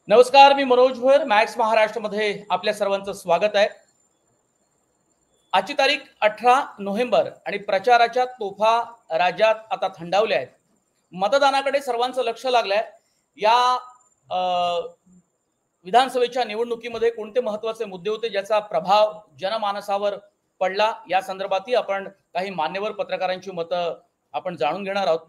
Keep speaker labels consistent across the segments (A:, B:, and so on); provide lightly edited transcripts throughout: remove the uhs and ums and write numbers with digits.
A: नमस्कार, मी मनोज भोयर. मॅक्स महाराष्ट्रमध्ये आपल्या सर्वांचं स्वागत आहे. आजची तारीख 18 नोव्हेंबर आणि प्रचाराच्या तोफा राज्यात आता थंडावल्या आहेत. मतदानाकडे सर्वांचं लक्ष लागलंय. या विधानसभेच्या निवडणुकीमध्ये कोणते महत्त्वाचे मुद्दे होते ज्याचा प्रभाव जनमानसावर पडला या संदर्भातही आपण काही मान्यवर पत्रकारांची मतं आपण जाणून घेणार आहोत.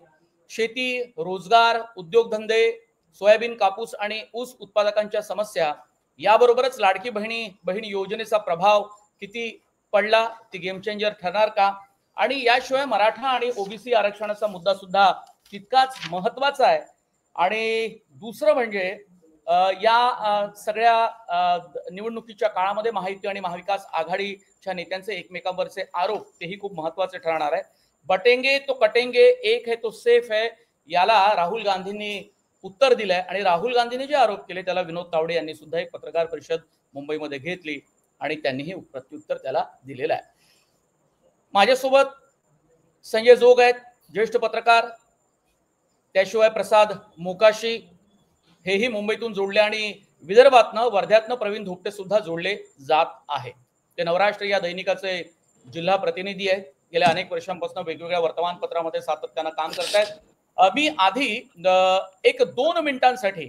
A: शेती, रोजगार, उद्योगधंदे, सोयाबीन, कापूस आणि ऊस उत्पादकांच्या समस्या, याबरोबरच लाडकी बहीण योजनेचा प्रभाव किती पडला, ती गेम चेंजर ठरणार का, आणि याशिवाय मराठा आणि ओबीसी आरक्षणाचा मुद्दा सुद्धा तितकाच महत्त्वाचा आहे. आणि दुसरं म्हणजे या सगळ्या निवडणुकीच्या काळामध्ये महायुती आणि महाविकास आघाडीच्या नेत्यांचे एकमेकांवरचे आरोप तेही खूप महत्त्वाचे ठरणार आहे. बटेंगे तो कटेंगे, एक है तो सेफ है, याला राहुल गांधींनी उत्तर दिलंय. आणि राहुल गांधींनी जे आरोप केले त्याला विनोद तावडे यांनी सुद्धा एक पत्रकार परिषद मुंबईमध्ये घेतली आणि त्यांनीही प्रत्युत्तर त्याला दिलेलं आहे. माझ्यासोबत संजय जोग आहेत, ज्येष्ठ पत्रकार. त्याशिवाय प्रसाद मोकाशी हेही मुंबईतून जोडले आणि विदर्भातनं वर्ध्यातनं प्रवीण धोपटे सुद्धा जोडले जात आहे. ते नवराष्ट्र या दैनिकाचे जिल्हा प्रतिनिधी आहेत. गेल्या अनेक वर्षांपासून वेगवेगळ्या वर्तमानपत्रामध्ये सातत्यानं काम करतायत. मी आधी 1-2 मिनिटांसाठी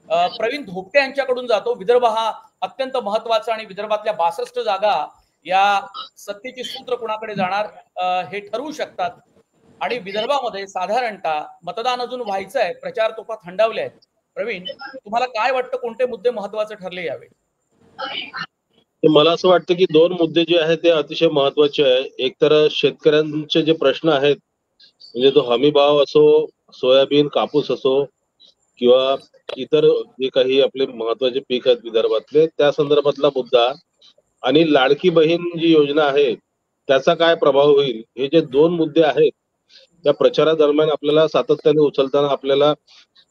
A: प्रवीण धोपटे यांच्याकडून जातो. विदर्भ हा अत्यंत महत्वाचा आणि विदर्भातल्या 62 जागा या सत्तेची सूत्र कुणाकडे जाणार हे ठरवू शकतात. आणि विदर्भामध्ये साधारणतः मतदान अजून व्हायचं आहे, प्रचार तोफा थंडावले आहेत. प्रवीण, तुम्हाला काय वाटतं, कोणते मुद्दे महत्वाचे ठरले यावेळी?
B: मला असं वाटतं की 2 मुद्दे जे आहेत ते अतिशय महत्वाचे आहे. एक तर शेतकऱ्यांचे जे प्रश्न आहेत, म्हणजे तो हमी भाव असो, सोयाबीन, कापूस असो किंवा इतर जे काही आपले महत्वाचे पीक आहेत विदर्भातले, त्या संदर्भातला मुद्दा, आणि लाडकी बहीण जी योजना आहे त्याचा काय प्रभाव होईल, हे जे 2 मुद्दे आहेत त्या प्रचारादरम्यान आपल्याला सातत्याने उचलताना आपल्याला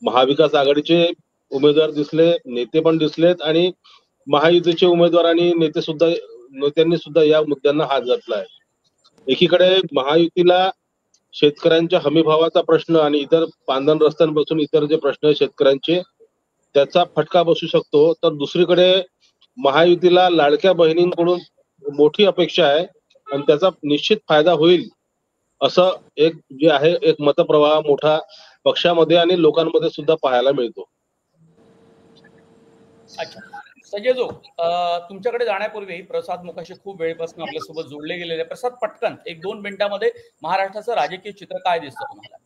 B: महाविकास आघाडीचे उमेदवार दिसले, नेते पण दिसलेत, आणि महायुतीचे उमेदवार आणि नेत्यांनी सुद्धा या मुद्द्यांना हात घातलाय. एकीकडे महायुतीला शेतकऱ्यांच्या हमीभावाचा प्रश्न आणि इतर पांधन रस्त्यांपासून इतर जे प्रश्न आहेत शेतकऱ्यांचे, त्याचा फटका बसू शकतो. तर दुसरीकडे महायुतीला लाडक्या बहिणींकडून मोठी अपेक्षा आहे आणि त्याचा निश्चित फायदा होईल असं एक जे आहे एक मतप्रवाह मोठा पक्षामध्ये आणि लोकांमध्ये सुद्धा पाहायला मिळतो.
A: अच्छा, संजय जोग, तुमच्याकडे जाण्यापूर्वी प्रसाद मोकाशी खूप वेळेपासून आपल्यासोबत जोडले गेलेले. प्रसाद, पटकन 1-2 मिनिटांमध्ये महाराष्ट्राचं राजकीय चित्र काय दिसतं तुम्हाला?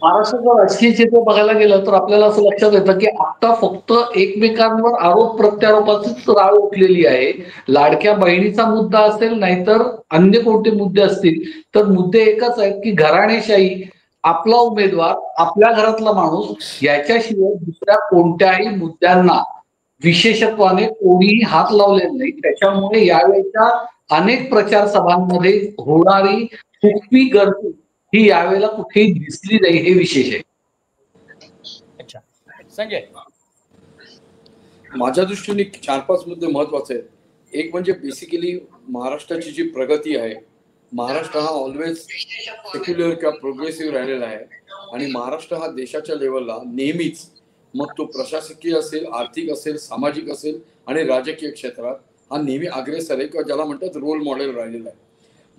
C: महाराष्ट्राचं राजकीय चित्र बघायला गेलं तर आपल्याला असं लक्षात येतं की आता फक्त एकमेकांवर आरोप प्रत्यारोपाचीच राळ उठलेली आहे. लाडक्या बहिणीचा मुद्दा असेल, नाहीतर अन्य कोणते मुद्दे असतील, तर मुद्दे एकच आहेत की घराणेशाही, आपला उमेदवार, आपल्या घरातला माणूस, याच्याशिवाय दुसऱ्या कोणत्याही मुद्द्यांना विशेषत्वाने कोणीही हात लावलेला नाही. त्याच्यामुळे यावेळेच्या अनेक प्रचार सभांमध्ये होणारी हुकमी गर्दी ही यावेळेला कुठेही दिसली नाही, हे विशेष आहे.
A: अच्छा, संजय,
D: माझ्या दृष्टीने 4-5 मुद्दे महत्वाचे आहेत. एक म्हणजे बेसिकली महाराष्ट्राची जी प्रगती आहे, महाराष्ट्र हा ऑलवेज सेक्युलर किंवा प्रोग्रेसिव्ह राहिलेला आहे आणि महाराष्ट्र हा देशाच्या लेवलला नेहमीच, मग तो प्रशासकीय असेल, आर्थिक असेल, सामाजिक असेल आणि राजकीय क्षेत्रात हा नेहमी अग्रेसर आहे किंवा ज्याला म्हणतात रोल मॉडेल राहिलेला आहे.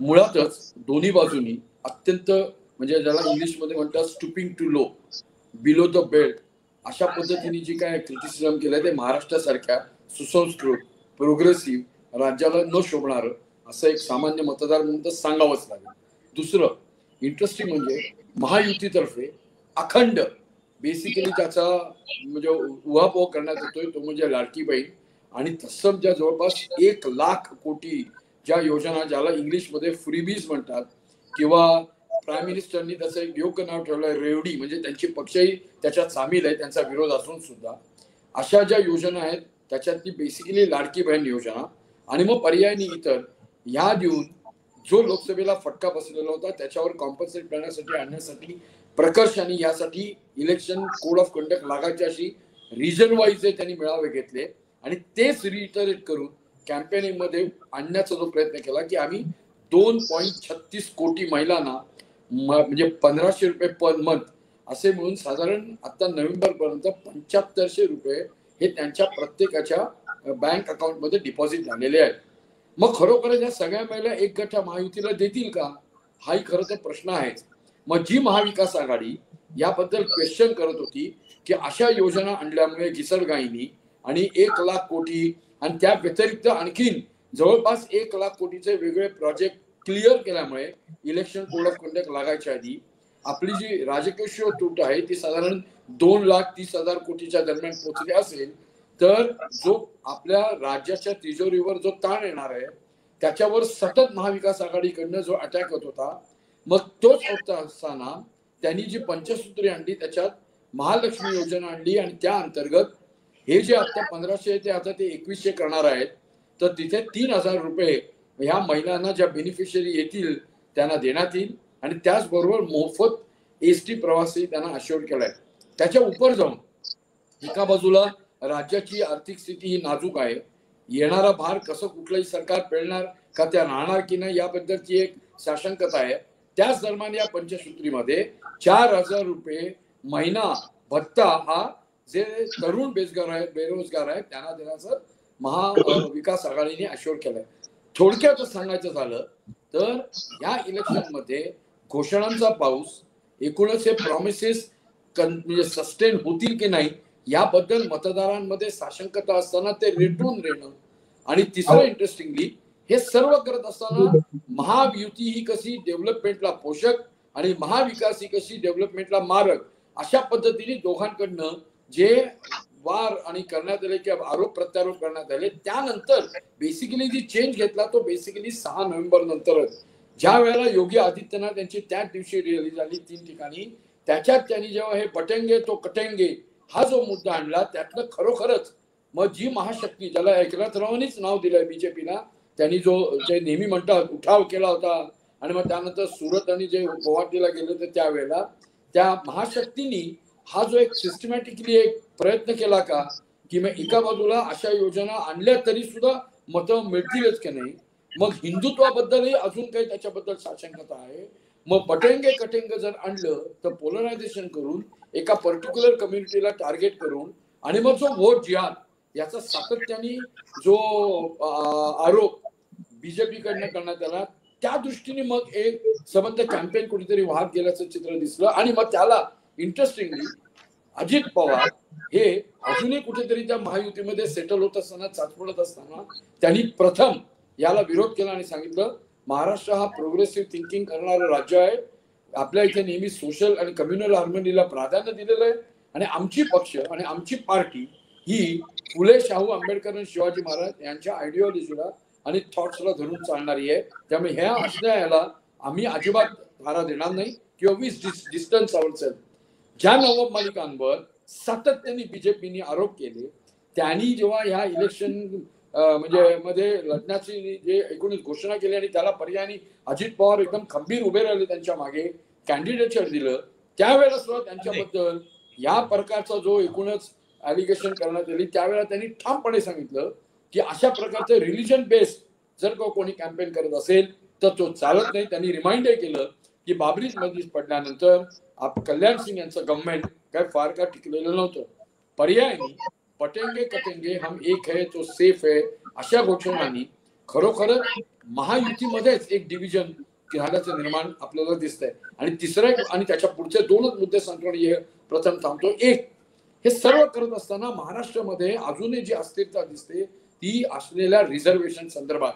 D: मुळातच दोन्ही बाजूनी अत्यंत, म्हणजे ज्याला इंग्लिशमध्ये म्हणतात stooping to low, below the belt, अशा पद्धतीने जी काय क्रिटिसिझम केलंय ते महाराष्ट्रासारख्या सुसंस्कृत प्रोग्रेसिव्ह राज्याला न शोभणारं असं एक सामान्य मतदार म्हणून तर सांगावंच लागेल. दुसरं इंटरेस्टिंग म्हणजे महायुतीतर्फे अखंड बेसिकली त्याचा म्हणजे उहापोह करण्यात येतोय तो म्हणजे लाडकी बहीण, आणि तसं ज्या जवळपास 1 लाख कोटी ज्या योजना, ज्याला इंग्लिशमध्ये फ्रीबीज म्हणतात, किंवा प्राईम मिनिस्टरनी त्याचं एक योग्य नाव ठेवलंय रेवडी, म्हणजे त्यांची पक्षही त्याच्यात सामील आहे, त्यांचा विरोध असून सुद्धा अशा ज्या योजना आहेत त्याच्यातली बेसिकली लाडकी बहीण योजना, आणि मग पर्यायी इतर ह्या देऊन जो लोकसभेला फटका बसलेला होता त्याच्यावर कॉम्पन्सेट करण्यासाठी, आणण्यासाठी प्रकर्षाने यासाठी इलेक्शन कोड ऑफ कंडक्ट लागायची अशी रिजन वाईज त्यांनी मेळावे घेतले आणि तेच रिइटरेट करून कॅम्पेनिंग मध्ये आणण्याचा जो प्रयत्न केला की आम्ही 2.36 कोटी महिलांना म्हणजे 1500 रुपये पर मंथ असे मिळून साधारण आता नोव्हेंबर पर्यंत 7500 रुपये हे त्यांच्या प्रत्येकाच्या बँक अकाउंटमध्ये डिपॉझिट झालेले आहेत. मग खरोखर या सगळ्या महिला एक गठ्ठा महायुतीला देतील का, हाही खरं तर प्रश्न आहेच. मग जी महाविकास आघाडी याबद्दल क्वेश्चन करत होती की अशा योजना आणल्यामुळे घिसडगाईनी आणि 1 लाख कोटी आणि त्या व्यतिरिक्त आणखीन जवळपास 1 लाख कोटीचे वेगळे प्रोजेक्ट क्लिअर केल्यामुळे इलेक्शन कोड ऑफ कंडक्ट लागायच्या आधी आपली जी राजकीय तूट आहे ती साधारण 2,30,000 कोटीच्या दरम्यान पोहोचली असेल तर जो आपल्या राज्याच्या तिजोरीवर जो ताण येणार आहे त्याच्यावर सतत महाविकास आघाडीकडनं जो अटॅक होत होता, मग तोच होत असताना त्यांनी जी पंचसूत्री आणली त्याच्यात महालक्ष्मी योजना आणली आणि त्या अंतर्गत हे जे आता 1500 ते आता ते 2100 करणार आहेत, तर तिथे 3,000 रुपये ह्या महिलांना ज्या बेनिफिशियरी येतील त्यांना देण्यात येईल आणि त्याचबरोबर मोफत एसटी प्रवासी त्यांना अश्योर केलाय. त्याच्या उपर जाऊन एका बाजूला राज्याची आर्थिक स्थिती ही नाजूक आहे, येणारा भार कसं कुठलंही सरकार पेलणार का त्या राहणार की नाही याबद्दलची एक साशंकता आहे. त्याच दरम्यान या पंचसूत्रीमध्ये 4,000 रुपये महिना भत्ता हा जे तरुण बेरोजगार आहेत त्यांना देण्याचं महाविकास आघाडीने अश्योर केलंय. थोडक्यात सांगायचं झालं तर या इलेक्शन मध्ये घोषणांचा पाऊस, एकूणच हे प्रॉमिसेस म्हणजे सस्टेन होतील की नाही याबद्दल मतदारांमध्ये साशंकता असताना ते रेटून देणं आणि तिसरं इंटरेस्टिंगली हे सर्व करत असताना महायुती ही कशी डेव्हलपमेंटला पोषक आणि महाविकास ही कशी डेव्हलपमेंटला मारक अशा पद्धतीने दोघांकडनं जे वार आणि करण्यात आले किंवा आरोप प्रत्यारोप करण्यात आले त्यानंतर बेसिकली जी चेंज घेतला तो बेसिकली 6 नोव्हेंबर नंतरच, ज्या वेळेला योगी आदित्यनाथ यांची त्याच दिवशी रॅली झाली 3 ठिकाणी, त्याच्यात त्यांनी जेव्हा हे बटेंगे तो कटेंगे हा जो मुद्दा आणला त्यातलं खरोखरच मग जी महाशक्ती ज्याला एकनाथरावांनीच नाव दिलंय बीजेपीला, त्यांनी जो जे नेहमी म्हणतात उठाव केला होता आणि मग त्यानंतर सुरत आणि जे गुवाहाटीला गेले होते त्यावेळेला त्या महाशक्तींनी हा जो एक सिस्टमॅटिकली एक प्रयत्न केला का की मग एका बाजूला अशा योजना आणल्या तरी सुद्धा मतं मिळतीलच की नाही, मग हिंदुत्वाबद्दलही अजून काही त्याच्याबद्दल साशंकता आहे. मग बटेंगे कटेंगे जर आणलं तर पोलरायझेशन करून एका पर्टिक्युलर कम्युनिटीला टार्गेट करून आणि मग जो व्होट जिहाद याचा सातत्याने जो आरोप बीजेपी कडनं करण्यात आला त्या दृष्टीने मग एक सबंध कॅम्पेन कुठेतरी वाहत गेल्याचं चित्र दिसलं. आणि मग त्याला इंटरेस्टिंगली अजित पवार हे अजूनही कुठेतरी त्या महायुतीमध्ये सेटल होत असताना चाचपडत असताना त्यांनी प्रथम याला विरोध केला आणि सांगितलं महाराष्ट्र हा प्रोग्रेसिव्ह थिंकिंग करणारं राज्य आहे, आपल्या इथे नेहमी सोशल आणि कम्युनल हार्मनीला प्राधान्य दिलेलं आहे आणि आमची पक्ष आणि आमची पार्टी ही फुले शाहू आंबेडकर आणि शिवाजी महाराज यांच्या आयडिओलॉजीला आणि थॉट्सला धरून चालणारी आहे. त्यामुळे ह्या असण्याला आम्ही अजिबात धारा देणार नाही किंवा वी डिस्टन्स आवरसेल्फ. ज्या नवाब मालिकांवर सातत्याने बीजेपीने आरोप केले त्यांनी जेव्हा ह्या इलेक्शन म्हणजे मध्ये लढण्याची जे एकूणच घोषणा केली आणि त्याला पर्यायाने अजित पवार एकदम खंबीर उभे राहिले त्यांच्या मागे कॅन्डिडेटशिप दिलं त्यावेळेला सुद्धा त्यांच्याबद्दल या प्रकारचा जो एकूणच ॲलिगेशन करण्यात आली त्यावेळेला त्यांनी ठामपणे सांगितलं की अशा प्रकारचं रिलिजन बेस्ड जर कोणी कॅम्पेन करत असेल तर तो चालत नाही. त्यांनी रिमाइंडर केलं की बाबरी मस्जिद पडल्यानंतर कल्याण सिंग यांचं गव्हर्नमेंट काय फार का टिकलेलं नव्हतं, पर्यायी पटेंगे कटेंगे हम एक है तो सेफ है अशा घोषणांनी खरोखरच महायुतीमध्येच एक डिव्हिजन झाल्याचं निर्माण आपल्याला दिसतंय. आणि तिसरा आणि त्याच्या पुढचे दोनच मुद्दे सांगतो आणि हे प्रथम थांबतो. एक, हे सर्व करत असताना महाराष्ट्रामध्ये अजूनही जी अस्थिरता दिसते ती असलेल्या रिझर्वेशन संदर्भात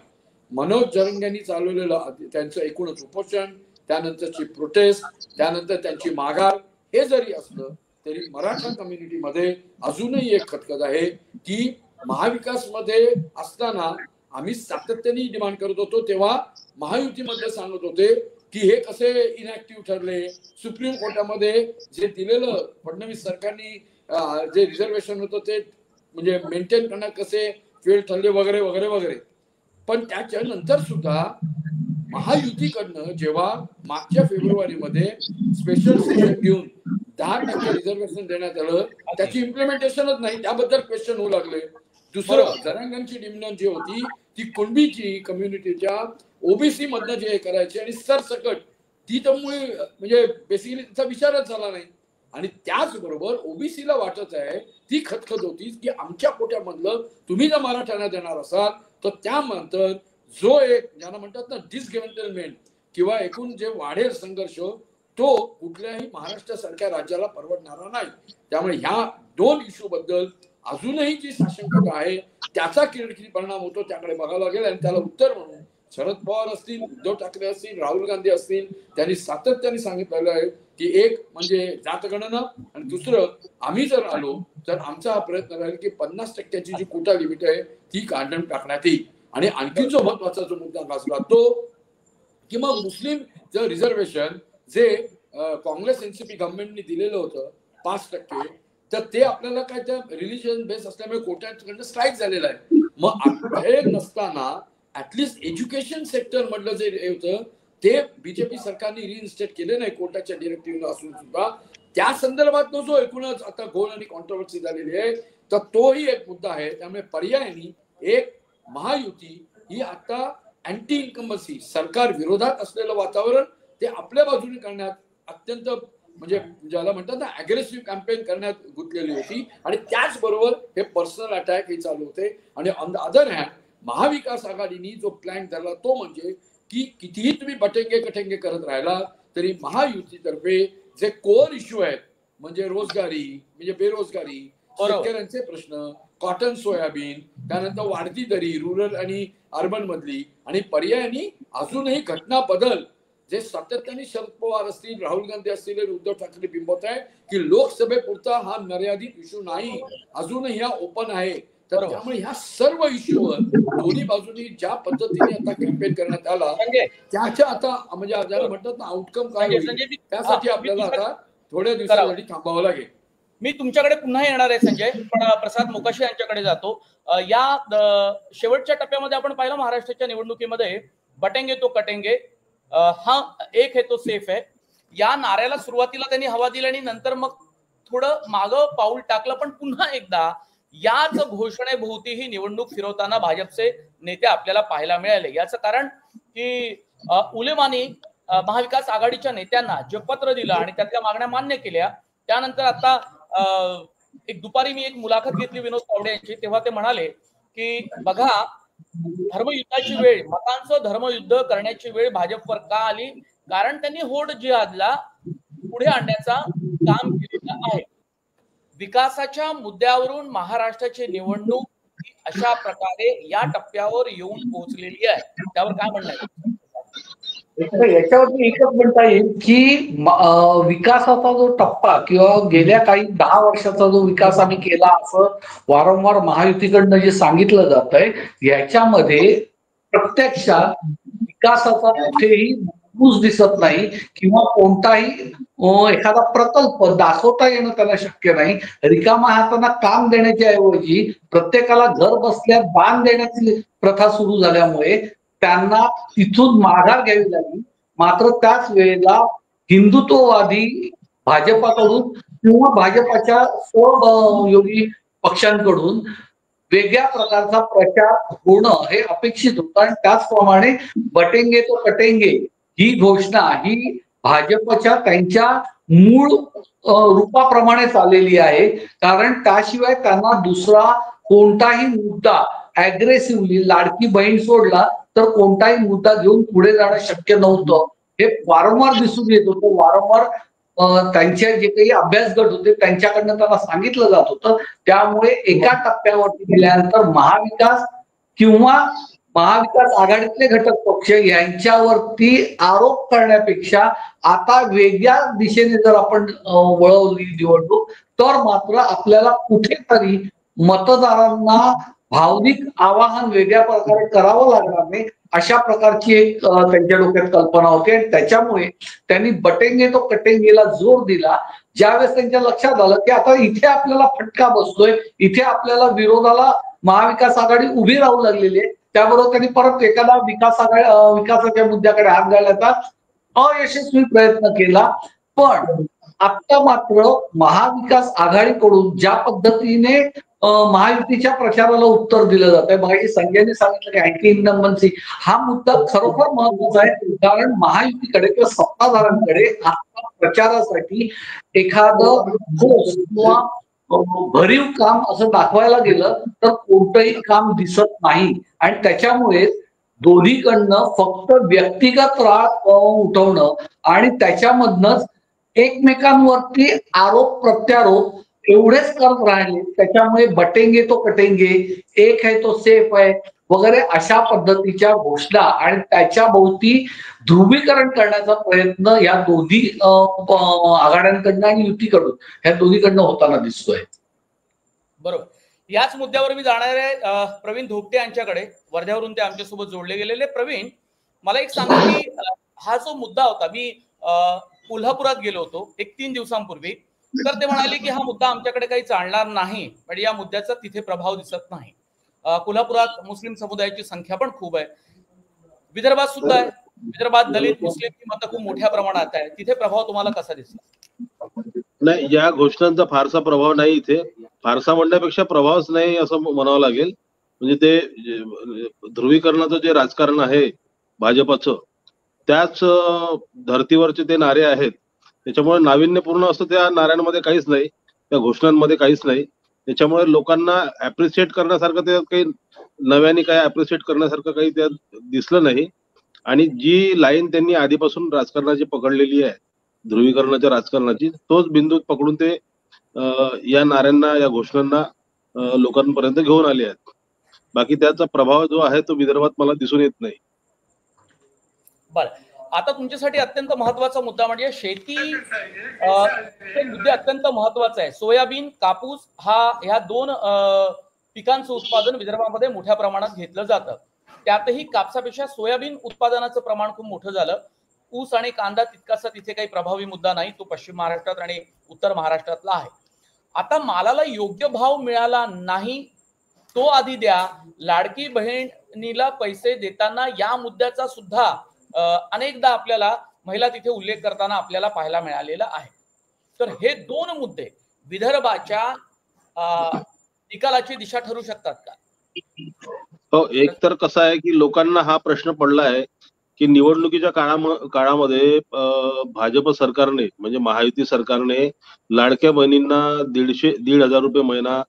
D: मनोज जरंग यांनी चालवलेलं त्यांचं एकूणच उपोषण, त्यानंतरची प्रोटेस्ट, त्यानंतर त्यांची माघार हे जरी असलं तरी मराठा कम्युनिटीमध्ये अजूनही एक खतखत आहे की महाविकास मध्ये असताना आम्ही सातत्याने डिमांड करत होतो तेव्हा महायुतीमध्ये सांगत होते की हे कसे इनॅक्टिव्ह ठरले, सुप्रीम कोर्टामध्ये जे दिलेलं फडणवीस सरकारने जे रिझर्वेशन होतं ते म्हणजे मेंटेन करण्यात कसे फेल ठरले वगैरे वगैरे वगैरे. पण त्याच्यानंतर सुद्धा महायुतीकडनं जेव्हा मागच्या फेब्रुवारीमध्ये स्पेशल सेशन घेऊन 10% रिझर्वेशन देण्यात आलं त्याची इम्प्लिमेंटेशनच नाही, त्याबद्दल क्वेश्चन होऊ लागले. दुसरं, जरांगांची डिमांड जी होती ती कुणबीची कम्युनिटीच्या ओबीसी मधनं जे करायची आणि सरसकट ती तर म्हणजे बेसिकली त्याचा विचारच झाला नाही. आणि त्याचबरोबर ओबीसीला वाटत आहे, ती खतखत होती की आमच्या कोट्यामधलं तुम्ही जर मराठ्यांना देणार असाल तर त्यानंतर जो एक ज्यांना म्हणतात ना डिसमेंटलमेंट किंवा एकूण जे वाढेल संघर्ष तो कुठल्याही महाराष्ट्रासारख्या राज्याला परवडणारा नाही. त्यामुळे ह्या दोन इश्यू बद्दल अजूनही जी साशंकता आहे त्याचा किती परिणाम होतो त्याकडे बघावं लागेल. आणि त्याला उत्तर म्हणून शरद पवार असतील, उद्धव ठाकरे असतील, राहुल गांधी असतील, त्यांनी सातत्याने सांगितलेलं आहे की एक म्हणजे जातगणना आणि दुसरं आम्ही जर आलो तर आमचा हा प्रयत्न राहील की 50% जी कोटा लिमिट आहे ती काढून टाकण्यात येईल. आणि आणखी जो महत्वाचा जो मुद्दा गाजला तो की मग मुस्लिम रिझर्वेशन जे काँग्रेस एनसीपी गव्हर्नमेंटने दिलेलं होतं 5%, तर ते आपल्याला काय त्या रिलिजन बेस असल्यामुळे कोट्याकडनं स्ट्राईक झालेलं आहे. मग हे नसताना ऍटलिस्ट एज्युकेशन सेक्टर मधलं जे होतं ते बीजेपी सरकारने रिइन्स्टेट केले नाही कोर्टाच्या डिरेक्टिव्ह असून सुद्धा. त्या संदर्भात जो एकूणच आता घोळ आणि कॉन्ट्रोवर्सी झालेली आहे तर तोही एक मुद्दा आहे. त्यामुळे पर्यायाने एक महायुती ही आता अँटी इन्कम्बन्सी सरकार विरोधात असलेलं वातावरण ते आपल्या बाजूने करण्यात अत्यंत म्हणजे ज्याला म्हणतात ना अग्रेसिव्ह कॅम्पेन करण्यात गुंतलेली होती. आणि त्याचबरोबर हे पर्सनल अटॅक हे चालू होते. आणि ऑन द अदर हँड महाविकास आघाडीने जो प्लॅन धरला तो म्हणजे की कितीही तुम्ही बटेंगे कटेंगे करत राहिला तरी महायुतीतर्फे जे कोर इश्यू आहेत म्हणजे रोजगारी म्हणजे बेरोजगारी, शेतकऱ्यांचे प्रश्न, कॉटन सोयाबीन, त्यानंतर वाढती दरी रुरल आणि अर्बन मधली, आणि पर्यायाने अजूनही घटना बदल जे सातत्याने शरद पवार असतील, राहुल गांधी असतील आणि उद्धव ठाकरे बिंबवत आहे की लोकसभेपुरता हा मर्यादित इश्यू नाही, अजूनही हा ओपन आहे. तर त्यामुळे ह्या सर्व इश्यूवर दोन्ही बाजूनी ज्या पद्धतीने आता कॅम्पेन करण्यात आला त्याच्या आता म्हणजे ज्याला म्हणतात ना आउटकम काय होईल त्यासाठी आपल्याला आता थोड्या दिवसासाठी थांबावं लागेल.
A: मी तुमच्याकडे पुन्हा येणार आहे संजय, पण प्रसाद मोकाशी यांच्याकडे जातो. या शेवटच्या टप्प्यामध्ये आपण पाहिलं महाराष्ट्राच्या निवडणुकीमध्ये बटेंगे तो कटेंगे, हा एक आहे तो सेफ आहे या नाऱ्याला सुरुवातीला त्यांनी हवा दिली आणि नंतर मग थोडं मागं पाऊल टाकलं. पण पुन्हा एकदा याच घोषणेभोवती ही निवडणूक फिरवताना भाजपचे नेते आपल्याला पाहायला मिळाले. याचं कारण की उलेमानी महाविकास आघाडीच्या नेत्यांना जे पत्र दिलं आणि त्यातल्या मागण्या मान्य केल्या, त्यानंतर आता एक दुपारी मी एक मुलाखत घेतली विनोद तावडे यांची, तेव्हा ते म्हणाले की बघा धर्मयुद्धाची वेळ, मतांचं धर्मयुद्ध करण्याची वेळ भाजपवर का आली, कारण त्यांनी होड जिहादला पुढे आणण्याचा काम केलेलं आहे. विकासाच्या मुद्द्यावरून महाराष्ट्राची निवडणूक अशा प्रकारे या टप्प्यावर येऊन पोहोचलेली आहे, त्यावर काय म्हणणं आहे?
C: याच्यावरती एकच म्हणता येईल की विकासाचा जो टप्पा किंवा गेल्या काही 10 वर्षाचा जो विकास आम्ही केला असं वारंवार महायुतीकडनं जे सांगितलं जात आहे, याच्यामध्ये प्रत्यक्षात विकासाचा कुठेही मूस दिसत नाही किंवा कोणताही एखादा प्रकल्प दाखवता येणं त्याला शक्य नाही. रिकामा हातांना काम देण्याच्या ऐवजी प्रत्येकाला घर बसल्या बांध देण्याची प्रथा सुरू झाल्यामुळे त्यांना तिथून माघार घ्यावी लागली. मात्र त्याच वेळेला हिंदुत्ववादी भाजपाकडून किंवा भाजपाच्या सहयोगी पक्षांकडून वेगळ्या प्रकारचा प्रचार होणं हे अपेक्षित होतं. आणि त्याचप्रमाणे बटेंगे तो कटेंगे ही घोषणा ही भाजपच्या त्यांच्या मूळ रूपाप्रमाणेच आलेली आहे. कारण त्याशिवाय त्यांना दुसरा कोणताही मुद्दा अग्रेसिव्हली लाडकी बहीण सोडला तर कोणताही मुद्दा घेऊन पुढे जाणं शक्य नव्हतं. हे वारंवार दिसून येत होतं. वारंवार त्यांचे जे काही अभ्यास गट होते त्यांच्याकडनं त्यांना सांगितलं जात होतं. त्यामुळे एका टप्प्यावरती गेल्यानंतर महाविकास किंवा महाविकास आघाडीतले घटक पक्ष यांच्यावरती आरोप करण्यापेक्षा आता वेगळ्या दिशेने जर आपण वळवली निवडणूक तर मात्र आपल्याला कुठेतरी मतदारांना भावनिक आवाहन वेगळ्या प्रकारे करावं लागणार नाही अशा प्रकारची एक त्यांच्या डोक्यात कल्पना होती. आणि त्याच्यामुळे त्यांनी बटेंगे तो कटेंगेला जोर दिला. ज्यावेळेस त्यांच्या लक्षात आलं की आता इथे आपल्याला फटका बसतोय, इथे आपल्याला विरोधाला महाविकास आघाडी उभी राहू लागलेली आहे, त्याबरोबर त्यांनी परत एखादा विकासाच्या मुद्द्याकडे हात घालण्याचा अयशस्वी प्रयत्न केला. पण आता मात्र महाविकास आघाडीकडून ज्या पद्धतीने महायुतीच्या प्रचाराला उत्तर दिलं जात आहे, भाई संजयने सांगितलं की अँटी इन्कम्बन्सी हा मुद्दा खरोखर महत्वाचा आहे. कारण महायुतीकडे किंवा सत्ताधाऱ्यांकडे आता प्रचारासाठी एखादं ठोस किंवा भरीव काम असं दाखवायला गेलं तर कोणतंही काम दिसत नाही आणि त्याच्यामुळे दोन्हीकडनं फक्त व्यक्तिगत राग उठवणं आणि त्याच्यामधनच एकमेकांवरती आरोप प्रत्यारोप एवढेच करत राहिले. त्याच्यामुळे बटेंगे तो कटेंगे, एक है तो सेफ है वगैरे अशा पद्धतीच्या घोषणा आणि त्याच्या भोवती ध्रुवीकरण करण्याचा प्रयत्न या दोन्ही आघाड्यांकडनं आणि युतीकडून ह्या दोन्हीकडनं होताना दिसतोय.
A: बरोबर. याच मुद्द्यावर मी जाणार आहे प्रवीण धोपटे यांच्याकडे, वर्ध्यावरून ते आमच्यासोबत जोडले गेलेले. प्रवीण, मला एक सांगा की हा जो मुद्दा होता, मी कोल्हापुरात गेलो होतो एक 3 दिवसांपूर्वी, तर ते म्हणाले की हा मुद्दा आमच्याकडे काही चालणार नाही, म्हणजे या मुद्द्याचा तिथे प्रभाव दिसत नाही. कोल्हापुरात मुस्लिम समुदायाची संख्या पण खूप आहे, विदर्भात सुद्धा आहे. विदर्भात दलित मुस्लिम मतं खूप मोठ्या प्रमाणात आहे. तिथे प्रभाव तुम्हाला कसा दिसला?
B: नाही, या घोषणांचा फारसा प्रभाव नाही इथे. फारसा म्हणण्यापेक्षा प्रभावच नाही असं म्हणावं लागेल. म्हणजे ते ध्रुवीकरणाचं जे राजकारण आहे भाजपचं, त्याच धर्तीवरचे ते नारे आहेत. त्याच्यामुळे नाविन्यपूर्ण असं त्या नाऱ्यांमध्ये काहीच नाही, त्या घोषणांमध्ये काहीच नाही. त्याच्यामुळे लोकांना ऍप्रिशिएट करण्यासारखं त्यात काही नव्याने काय ऍप्रिशिएट करण्यासारखं काही त्यात दिसलं नाही. आणि जी लाईन त्यांनी आधीपासून राजकारणाची पकडलेली आहे, ध्रुवीकरणाच्या राजकारणाची, तोच बिंदू पकडून ते या नाऱ्यांना, या घोषणांना लोकांपर्यंत घेऊन आले आहेत. बाकी त्याचा प्रभाव जो आहे तो विदर्भात मला दिसून येत नाही.
A: बरं, आता तुमच्यासाठी अत्यंत महत्वाचा मुद्दा म्हणजे शेती, मुद्दे अत्यंत महत्वाचा आहे. सोयाबीन, कापूस ह्या 2 पिकांचं उत्पादन विदर्भामध्ये मोठ्या प्रमाणात घेतलं जातं. त्यातही कापसापेक्षा सोयाबीन उत्पादनाचं प्रमाण खूप मोठं झालं. ऊस आणि कांदा तितकासा तिथे काही प्रभावी मुद्दा नाही, तो पश्चिम महाराष्ट्रात आणि उत्तर महाराष्ट्रातला आहे. आता मालाला योग्य भाव मिळाला नाही, तो आधी द्या. लाडकी बहिणीला पैसे देताना या मुद्द्याचा सुद्धा अनेकदा आपल्याला महिला तिथे उल्लेख करताना आपल्याला पाहायला मिळालेला आहे. तर हे 2 मुद्दे विदर्भाच्या निकालाची दिशा ठरू शकतात का?
B: हो, एक तर कसं आहे की लोकांना हा प्रश्न पडला आहे की निवडणुकीच्या काळामध्ये भाजप सरकारने, म्हणजे महायुती सरकारने लाडक्या बहिणींना 1,500 रुपये महिना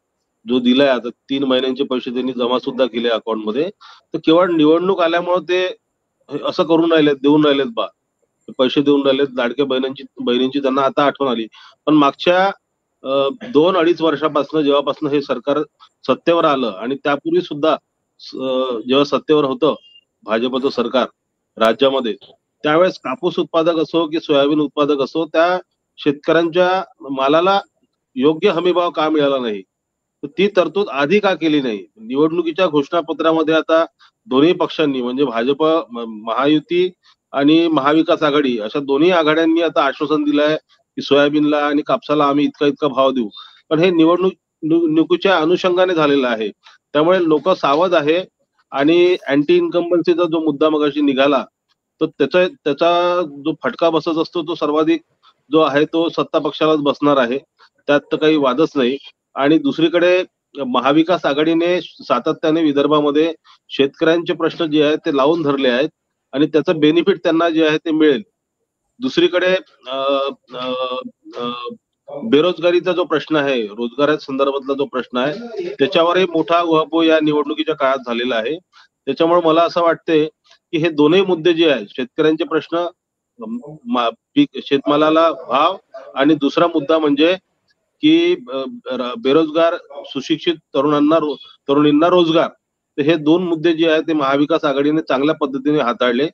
B: जो दिलाय, आता 3 महिन्यांचे पैसे त्यांनी जमा सुद्धा केले अकाउंटमध्ये. तर केवळ निवडणूक आल्यामुळे ते असं करून राहिलेत, देऊन राहिलेत, पैसे देऊन राहिलेत. लाडक्या बहिणींची त्यांना आता आठवण आली. पण मागच्या 2-2.5 वर्षापासून, जेव्हापासून हे सरकार सत्तेवर आलं आणि त्यापूर्वी सुद्धा जेव्हा सत्तेवर होतं भाजपचं सरकार राज्यामध्ये, त्यावेळेस कापूस उत्पादक असो की सोयाबीन उत्पादक असो, त्या शेतकऱ्यांच्या मालाला योग्य हमीभाव का मिळाला नाही, तर ती तरतूद आधी का केली नाही? निवडणुकीच्या घोषणापत्रामध्ये आता दोन्ही पक्षांनी, म्हणजे भाजप, महायुती आणि महाविकास आघाडी, अशा दोन्ही आघाड्यांनी आता आश्वासन दिलं आहे की सोयाबीनला आणि कापसाला आम्ही इतका भाव देऊ. पण हे निवडणुकीच्या अनुषंगाने झालेलं आहे. त्यामुळे लोक सावध आहे. आणि अँटी इन्कम्बन्सीचा जो मुद्दा मगाशी निघाला, तर त्याचा जो फटका बसत असतो तो सर्वाधिक जो आहे तो सत्ता पक्षालाच बसणार आहे, त्यात तर काही वादच नाही. आणि दुसरीकडे महाविकास आघाडीने सातत्याने विदर्भामध्ये शेतकऱ्यांचे प्रश्न जे आहेत ते लावून धरले आहेत आणि त्याचं बेनिफिट त्यांना जे आहे ते मिळेल. दुसरीकडे बेरोजगारीचा जो प्रश्न आहे, रोजगाराच्या संदर्भातला जो प्रश्न आहे, त्याच्यावरही मोठा उहापोह या निवडणुकीच्या काळात झालेला आहे. त्याच्यामुळे मला असं वाटतंय की हे दोन्ही मुद्दे जे आहेत, शेतकऱ्यांचे प्रश्न, शेतमालाला भाव, आणि दुसरा मुद्दा म्हणजे की बेरोजगार सुशिक्षित तरुणींना रोजगार, तर हे 2 मुद्दे जे आहेत ते महाविकास आघाडीने चांगल्या पद्धतीने हाताळले.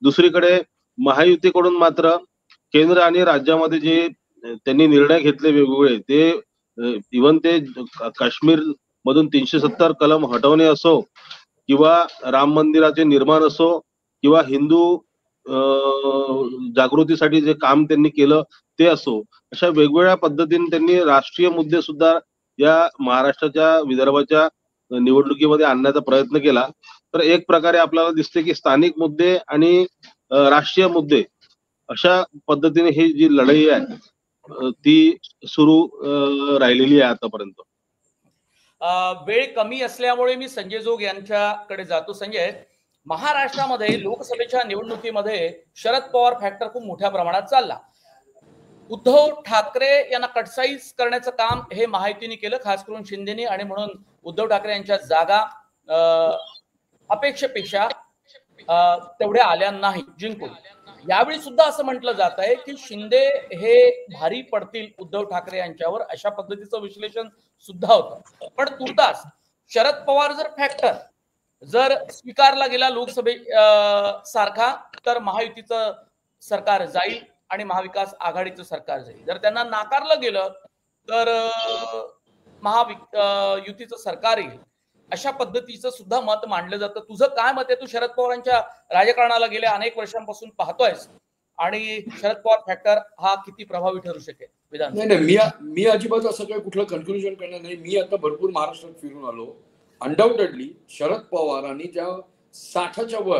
B: दुसरीकडे महायुतीकडून मात्र केंद्र आणि राज्यामध्ये जे त्यांनी निर्णय घेतले वेगवेगळे, ते इव्हन ते काश्मीर मधून 370 कलम हटवणे असो, किंवा राम मंदिराचे निर्माण असो, किंवा हिंदू जागृतीसाठी जे काम त्यांनी केलं ते असो, अशा वेगवेगळ्या पद्धतीने त्यांनी राष्ट्रीय मुद्दे सुद्धा या महाराष्ट्राच्या, विदर्भाच्या निवडणुकीमध्ये आणण्याचा प्रयत्न केला. तर एक प्रकारे आपल्याला दिसते की स्थानिक मुद्दे आणि राष्ट्रीय मुद्दे अशा पद्धतीने ही जी लढाई आहे ती सुरू राहिलेली आहे आतापर्यंत.
A: वेळ कमी असल्यामुळे मी संजय जोग यांच्याकडे जातो. संजय, महाराष्ट्रामध्ये लोकसभेच्या निवडणुकीमध्ये शरद पवार फॅक्टर खूप मोठ्या प्रमाणात चालला. उद्धव ठाकरे यांना कटसाईज करण्याचं काम हे महायुतीने केलं, खास करून शिंदेनी, आणि म्हणून उद्धव ठाकरे यांच्या जागा अपेक्षेपेक्षा तेवढ्या आल्या नाही जिंकून. यावेळी सुद्धा असं म्हटलं जात आहे की शिंदे हे भारी पडतील उद्धव ठाकरे यांच्यावर, अशा पद्धतीचं विश्लेषण सुद्धा होतं. पण तुर्तास शरद पवार जर फॅक्टर जर स्वीकारला गेला लोकसभे सारखा, तर महायुतीचं सरकार जाईल आणि महाविकास आघाडीचं सरकार जाईल. जर त्यांना नाकारलं गेलं तर महायुतीचं सरकार येईल, अशा पद्धतीचं सुद्धा मत मांडलं जातं. तुझं काय मत आहे? तू शरद पवारांच्या राजकारणाला गेल्या अनेक वर्षांपासून पाहतोयस, आणि शरद पवार फॅक्टर हा किती प्रभावी ठरू शकेल विधान?
D: नाही, मी अजिबात असं काही कुठलं कन्क्लुजन करणार नाही. मी आता भरपूर महाराष्ट्रात फिरून आलो. अनडाऊटेडली शरद पवारांनी ज्या 60च्या वर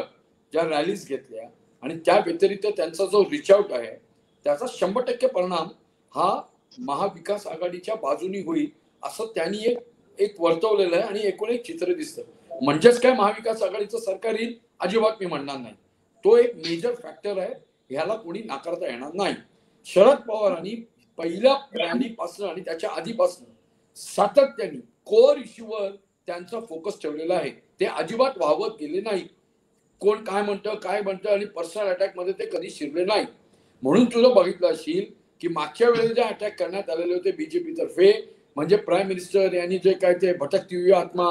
D: ज्या रॅलीज घेतल्या आणि त्या व्यतिरिक्त त्यांचा जो रिच आउट आहे त्याचा 100% परिणाम हा महाविकास आघाडीच्या बाजूनी होईल असं त्यांनी एक वर्तवलेलं आहे, आणि एकूण एक चित्र दिसतं. म्हणजेच काय महाविकास आघाडीचं सरकार येईल अजिबात मी म्हणणार नाही. तो एक मेजर फॅक्टर आहे, ह्याला कोणी नाकारता येणार नाही. शरद पवारांनी पहिल्या रॅलीपासून आणि त्याच्या आधीपासून सातत्याने कोर इश्यूवर त्यांचा फोकस ठेवलेला आहे. ते अजिबात वाहवत गेले नाही. कोण काय म्हणतं आणि पर्सनल अटॅक मध्ये ते कधी शिरले नाही. म्हणून तुला बघितलं असेल की मागच्या वेळेस जे अटॅक करण्यात आलेले होते बीजेपी तर्फे, म्हणजे प्राईम मिनिस्टर यांनी जे काय ते भटकती हुई आत्मा,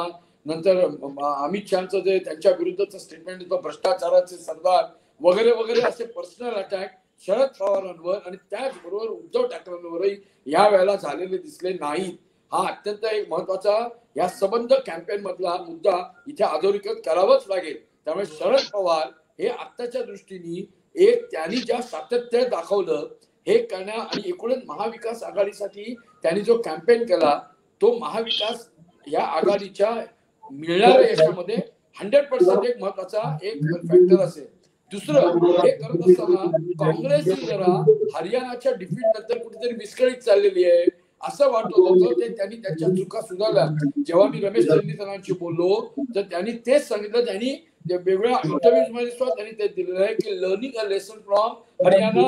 D: नंतर अमित शहाचं जे त्यांच्या विरुद्धचं स्टेटमेंट होतं भ्रष्टाचाराचे सरदार वगैरे वगैरे, असे पर्सनल अटॅक शरद पवारांवर आणि त्याचबरोबर उद्धव ठाकरेंवरही या वेळेला झालेले दिसले नाहीत. हा अत्यंत एक महत्वाचा या संबंध कॅम्पेन मधला मुद्दा इथे अधोरेखित करावाच लागेल. त्यामुळे शरद पवार हे आत्ताच्या दृष्टीने त्यांनी ज्या सातत्य दाखवलं हे करण्या आणि एकूणच महाविकास आघाडीसाठी त्यांनी जो कॅम्पेन केला तो महाविकास या आघाडीच्या मिळणाऱ्या यशामध्ये 100% एक महत्वाचा एक फॅक्टर असेल. दुसरं, हे करत असताना काँग्रेस ही जरा हरियाणाच्या डिफीट नंतर कुठेतरी विस्कळीत चाललेली आहे असं वाटत होतं. ते त्यांनी त्यांच्या चुका सुधारल्या. जेव्हा मी रमेश चंदीतनांशी बोललो तर त्यांनी तेच सांगितलं. त्यांनी वेगवेगळ्या इंटरव्ह्यूज मध्ये सुद्धा त्यांनी ते दिलेलं आहे की learning a lesson from Haryana.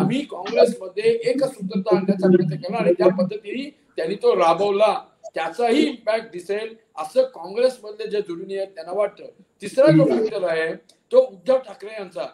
D: आम्ही काँग्रेसमध्ये एकच सूत्रता आणण्याचा प्रयत्न केला आणि त्या पद्धतीने त्यांनी तो राबवला. त्याचाही इम्पॅक्ट दिसेल असं काँग्रेसमधले जे जुळणी आहेत त्यांना वाटतं. तिसरा जो फॅक्टर आहे तो उद्धव ठाकरे यांचा.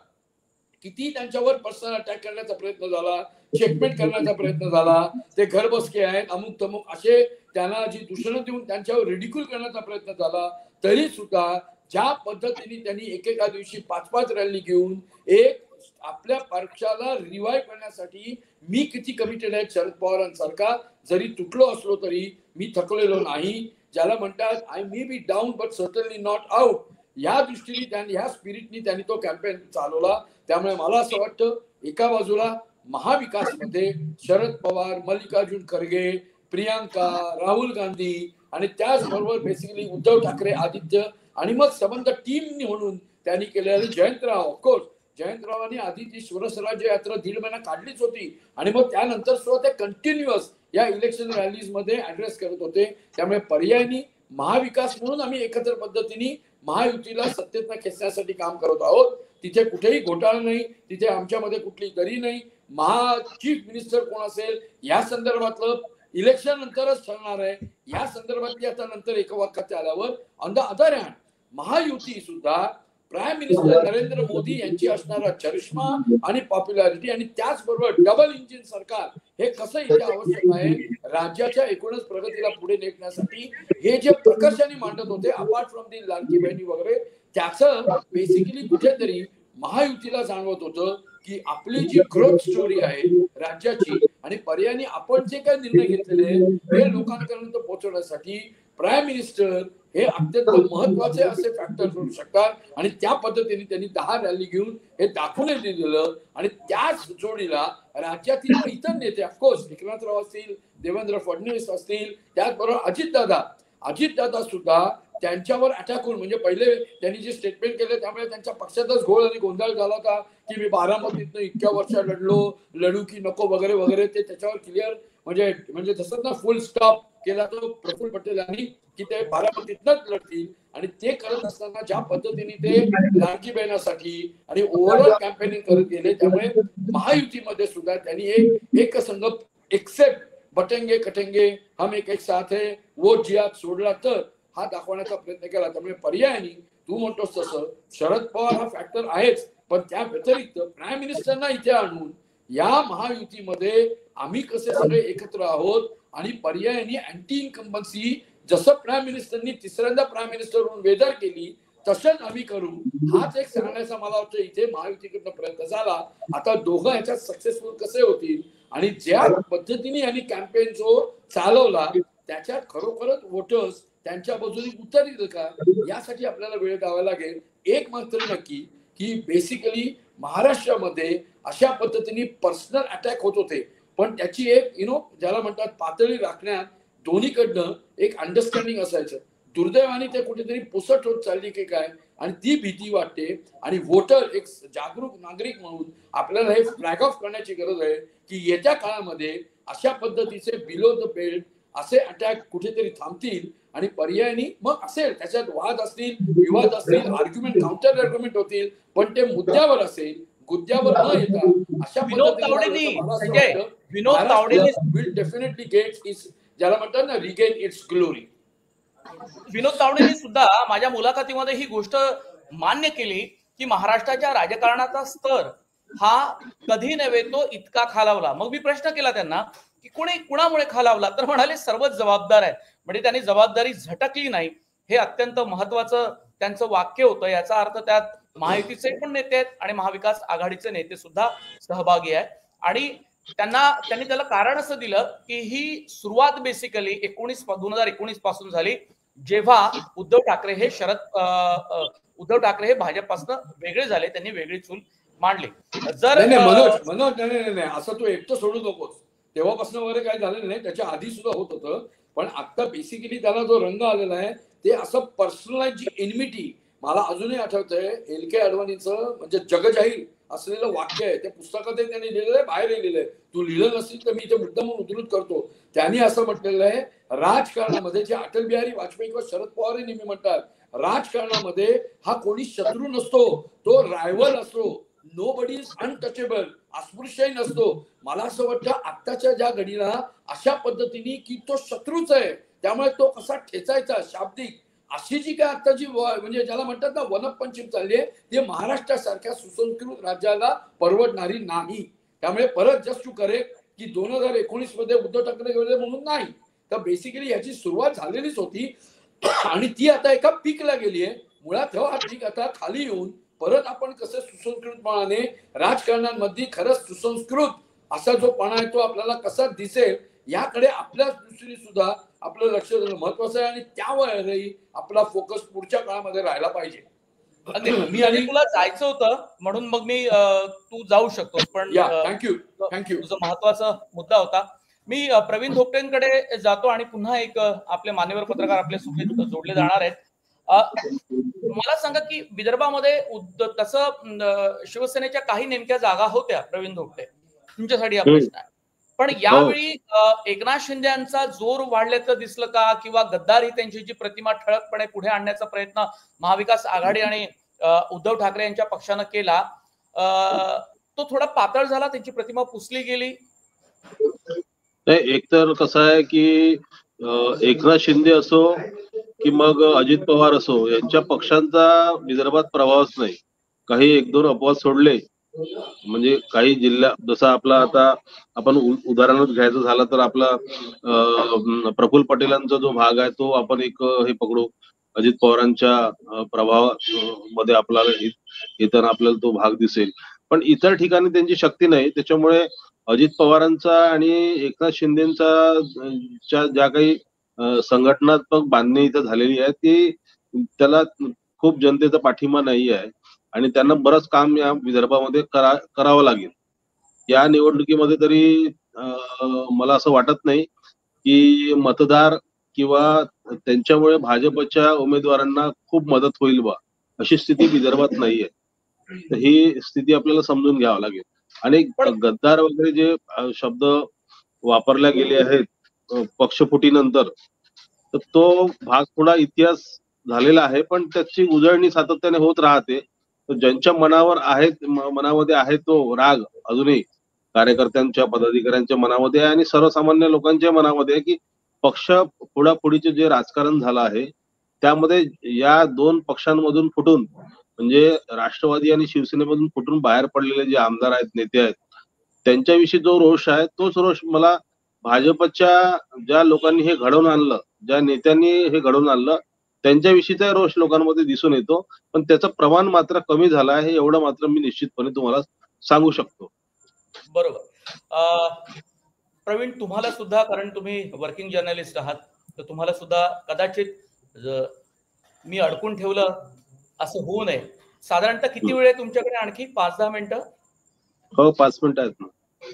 D: किती त्यांच्यावर पर्सनल अटॅक करण्याचा प्रयत्न झाला, चेकमेट करण्याचा प्रयत्न झाला, ते घर बसके आहेत अमुक तमुक असे त्यांना जी दूषणं देऊन त्यांच्यावर रिडिक्यूल करण्याचा प्रयत्न झाला, तरी सुद्धा ज्या पद्धतीने त्यांनी एकेका दिवशी 5-5 रॅली घेऊन एक आपल्या पक्षाला रिवाईव्ह करण्यासाठी मी किती कमिटेड आहे. शरद पवारांसारखा जरी तुटलो असलो तरी मी थकलेलो नाही. ज्याला म्हणतात I may be down but certainly not out, या दृष्टीने त्यांनी ह्या स्पिरिटनी त्यांनी तो कॅम्पेन चालवला. त्यामुळे मला असं वाटतं एका बाजूला महाविकासमध्ये शरद पवार, मल्लिकार्जुन खरगे, प्रियांका, राहुल गांधी आणि त्याचबरोबर बेसिकली उद्धव ठाकरे, आदित्य आणि मग संबंध टीम म्हणून त्यांनी केलेले जयंतराव. ऑफकोर्स जयंतरावांनी आधी ती स्वराज्य यात्रा 1.5 महिना काढलीच होती आणि मग त्यानंतर सुद्धा ते कंटिन्युअस या इलेक्शन रॅलीज मध्ये ऍड्रेस करत होते. त्यामुळे पर्यायी महाविकास म्हणून आम्ही एकत्र पद्धतीने महायुतीला सत्तेत खेचण्यासाठी काम करत आहोत. तिथे कुठेही घोटाळा नाही, तिथे आमच्यामध्ये कुठली दरी नाही. चीफ मिनिस्टर कोण असेल या संदर्भातलं इलेक्शन नंतरच ठरणार आहे. या संदर्भातली आता नंतर एकवाक्यात आल्यावर on the other hand Mahayuti सुद्धा प्राईम मिनिस्टर नरेंद्र मोदी यांची असणारा चरिष्मा आणि पॉप्युलॅरिटी आणि त्याचबरोबर डबल इंजिन सरकार हे कसं इथे आवश्यक आहे राज्याच्या एकूणच प्रगतीला पुढे नेण्यासाठी, हे जे प्रकर्षाने मांडत होते अपार्ट फ्रॉम दी लाडकी बहिणी वगैरे, त्याचं बेसिकली कुठेतरी महायुतीला जाणवत होतं की आपली जी ग्रोथ स्टोरी आहे राज्याची आणि पर्यायाने आपण जे काही निर्णय घेतलेले हे लोकांपर्यंत पोहोचवण्यासाठी प्राईम मिनिस्टर हे अत्यंत महत्वाचे असे फॅक्टर करू शकतात. आणि त्या पद्धतीने त्यांनी 10 रॅली घेऊन हे दाखवून दिलेलं. आणि त्याच जोडीला राज्यातील इतर नेते ऑफकोर्स एकनाथराव असतील, देवेंद्र फडणवीस असतील, त्याचबरोबर अजितदादा सुद्धा त्यांच्यावर अटॅक होऊन, म्हणजे पहिले त्यांनी जे स्टेटमेंट केले त्यामुळे त्यांच्या पक्षातच घोळ आणि गोंधळ झाला होता की मी बारामतीतनं इतक्या वर्षात लढू की नको वगैरे वगैरे, ते त्याच्यावर क्लिअर म्हणजे तसंच ना फुल स्टॉप केला तो प्रफुल्ल पटेल यांनी की ते बारामतीतनंच लढतील आणि ते करत असताना ज्या पद्धतीने ते लाडकी बहिणासाठी आणि ओव्हरऑल कॅम्पेनिंग करत गेले, त्यामुळे महायुतीमध्ये सुद्धा त्यांनी एक संघ एक्सेप्ट बटेंगे कटेंगे हम एक साथ है वो जिहाद सोडला तर हा दाखवण्याचा प्रयत्न केला. त्यामुळे पर्यायाने तू म्हणतोस तसं शरद पवार हा फॅक्टर आहेच, पण त्या व्यतिरिक्त प्राईम मिनिस्टरना इथे आणून या महायुतीमध्ये आम्ही कसे सगळे एकत्र आहोत आणि पर्यायाने अँटी इन्कम्बन्सी जसं प्राईम मिनिस्टरनी तिसऱ्यांदा प्राईम मिनिस्टर म्हणून वेदर केली तसंच आम्ही करू, हाच एक सांगण्याचा मला वाटतं इथे महायुतीकडनं प्रयत्न झाला. आता दोघं ह्याच्यात सक्सेसफुल कसे होतील आणि ज्या पद्धतीने यांनी कॅम्पेन जो चालवला त्याच्यात खरोखरच वोटर्स त्यांच्या बाजूने उतरतील का यासाठी आपल्याला वेळ द्यावा लागेल. एक मात्र नक्की की बेसिकली महाराष्ट्रामध्ये अशा पद्धतीने पर्सनल अटॅक होत होते, पण त्याची एक ज्याला म्हणतात पातळी राखण्यात दोन्हीकडनं एक अंडरस्टँडिंग असायचं. दुर्दैवाने ते कुठेतरी पुसट होत चालली की काय आणि ती भीती वाटते आणि वोटर एक जागरूक नागरिक म्हणून आपल्याला हे फ्लॅग ऑफ करण्याची गरज आहे की येत्या काळामध्ये अशा पद्धतीचे बिलो द बेल्ट असे अटॅक कुठेतरी थांबतील आणि पर्यायाने मग असेल त्याच्यात वाद असतील, विवाद असतील, आर्ग्युमेंट काउंटर आर्ग्युमेंट होतील, पण ते मुद्द्यावर असेल, मुद्द्यावर न येता अशा पद्धतीने विल डेफिनेटली गेट इट्स ज्याला म्हणतात ना रिगेन इट्स ग्लोरी.
A: विनोद तावडेंनी सुद्धा माझ्या मुलाखतीमध्ये ही गोष्ट मान्य केली की महाराष्ट्राच्या राजकारणाचा स्तर हा कधी नव्हे तो इतका खालावला. मग मी प्रश्न केला त्यांना की कुणामुळे खालावला, तर म्हणाले सर्वच जबाबदार आहेत. म्हणजे त्यांनी जबाबदारी झटकली नाही, हे अत्यंत महत्वाचं त्यांचं वाक्य होतं. याचा अर्थ त्यात महायुतीचे पण नेते आहेत आणि महाविकास आघाडीचे नेते सुद्धा सहभागी आहेत आणि त्यांनी त्याला कारण असं दिलं की ही सुरुवात बेसिकली 2019 पासून झाली, जेव्हा उद्धव ठाकरे हे भाजपपासून वेगळे झाले, त्यांनी वेगळी चूल मांडली. जर
D: मनोज नाही असं तू एकटं सोडू नकोस, तेव्हापासून वगैरे काय झालं नाही, त्याच्या आधी सुद्धा होत होतं, पण आता बेसिकली त्याला जो रंग आलेला आहे ते असं पर्सनलाइज जी एनिमिटी मला अजूनही आठवतंय. LK अडवाणीचं म्हणजे जगजाहीर असलेलं वाक्य आहे, ते पुस्तकात त्यांनी लिहिलेलं आहे, बाहेर लिहिलेलं आहे. तू लिहिलं नसेल तर मी इथे मुद्दाम उद्धृत करतो. त्यांनी असं म्हटलेलं आहे, राजकारणामध्ये जे अटल बिहारी वाजपेयी किंवा शरद पवार नेहमी म्हणतात, राजकारणामध्ये हा कोणी शत्रू नसतो, तो रायव्हल असतो. नोबडी इज अनटचेबल, अस्पृश्यही नसतो. मला असं वाटतं आत्ताच्या ज्या घडीला अशा पद्धतीने की तो शत्रूच आहे, त्यामुळे तो कसा ठेचायचा शाब्दिक अशी जी काय आत्ताची म्हणजे ज्याला म्हणतात ना वनपंचम चालली आहे, ते महाराष्ट्रासारख्या सुसंस्कृत राज्याला परवडणारी नाही. त्यामुळे परत जस्ट टू करेक्ट की 2019 मध्ये उद्धव ठाकरे गेले म्हणून नाही, तर बेसिकली याची सुरुवात झालेलीच होती आणि ती आता एका पीकला गेली आहे. मुळात हा पीक आता खाली येऊन परत आपण कसं सुसंस्कृतपणाने राजकारणामध्ये खरंच सुसंस्कृत असा जो पणा आहे तो आपल्याला कसा दिसेल याकडे आपल्या दृष्टीने सुद्धा आपलं लक्ष देणं महत्वाचं आहे आणि त्यावरही आपला फोकस पुढच्या काळामध्ये राहायला पाहिजे.
A: मी आणि तुला जायचं होतं म्हणून मग मी तू जाऊ शकतो, पण
D: थँक्यू
A: तुझा महत्वाचा मुद्दा होता. मी प्रवीण धोपटेंकडे जातो आणि पुन्हा एक आपले मान्यवर पत्रकार आपल्या सोबत जोडले जाणार आहेत. मला सांगा की विदर्भामध्ये तसं शिवसेनेच्या काही नेमक्या जागा होत्या. प्रवीण धोपटे, तुमच्यासाठी हा प्रश्न आहे, पण यावेळी एकनाथ शिंदे यांचा जोर वाढल्याचं दिसलं का, किंवा गद्दार ही त्यांची जी प्रतिमा ठळकपणे पुढे आणण्याचा प्रयत्न महाविकास आघाडी आणि उद्धव ठाकरे यांच्या पक्षानं केला, तो थोडा पातळ झाला, त्यांची प्रतिमा पुसली गेली?
B: नाही, एकतर कसं आहे की एकनाथ शिंदे असो की मग अजित पवार असो, यांच्या पक्षांचा विदर्भात प्रभावच नाही. काही 1-2 अपवाद सोडले म्हणजे काही जिल्हा, जसं आपला आता आपण उदाहरणच घ्यायचं झालं तर आपला प्रफुल्ल पटेलांचा जो भाग आहे तो आपण एक हे पकडू, अजित पवारांच्या प्रभावामध्ये आपल्याला येताना आपल्याला तो भाग दिसेल. पण इतर ठिकाणी त्यांची शक्ती नाही, त्याच्यामुळे अजित पवारांचा आणि एकनाथ शिंदेचा ज्या काही संघटनात्मक बांधणी इथं झालेली आहे ती त्याला खूप जनतेचा पाठिंबा नाही आहे आणि त्यांना बरंच काम या विदर्भामध्ये करावं लागेल. या निवडणुकीमध्ये तरी मला असं वाटत नाही की मतदार किंवा त्यांच्यामुळे भाजपच्या उमेदवारांना खूप मदत होईल बा, अशी स्थिती विदर्भात नाहीये. तर ही स्थिती आपल्याला समजून घ्यावं लागेल. आणि गद्दार वगैरे जे शब्द वापरले गेले आहेत पक्षफुटीनंतर, तर तो भाग थोडा इतिहास झालेला आहे, पण त्याची उजळणी सातत्याने होत राहते. तर ज्यांच्या मनामध्ये आहे तो राग अजूनही कार्यकर्त्यांच्या, पदाधिकाऱ्यांच्या मनामध्ये आहे आणि सर्वसामान्य लोकांच्या मनामध्ये आहे, की पक्ष फोडाफोडीचे जे राजकारण झालं आहे, त्यामध्ये या 2 पक्षांमधून फुटून म्हणजे राष्ट्रवादी आणि शिवसेनेमधून फुटून बाहेर पडलेले जे आमदार आहेत, नेते आहेत, त्यांच्याविषयी जो रोष आहे, तोच रोष मला भाजपच्या ज्या लोकांनी हे घडवून आणलं, ज्या नेत्यांनी हे घडवून आणलं, त्यांच्याविषयीचा रोष लोकांमध्ये दिसून येतो. पण त्याचं प्रमाण मात्र कमी झालं आहे, एवढं मात्र मी निश्चितपणे तुम्हाला सांगू शकतो.
A: बरोबर. प्रवीण, तुम्हाला सुद्धा, कारण तुम्ही वर्किंग जर्नलिस्ट आहात, तर तुम्हाला सुद्धा कदाचित मी अडकून ठेवलं असं होऊ नये. साधारणतः किती वेळ आहे तुमच्याकडे? आणखी 5-10 मिनिटं?
B: हो, 5 मिनिटं आहेत ना.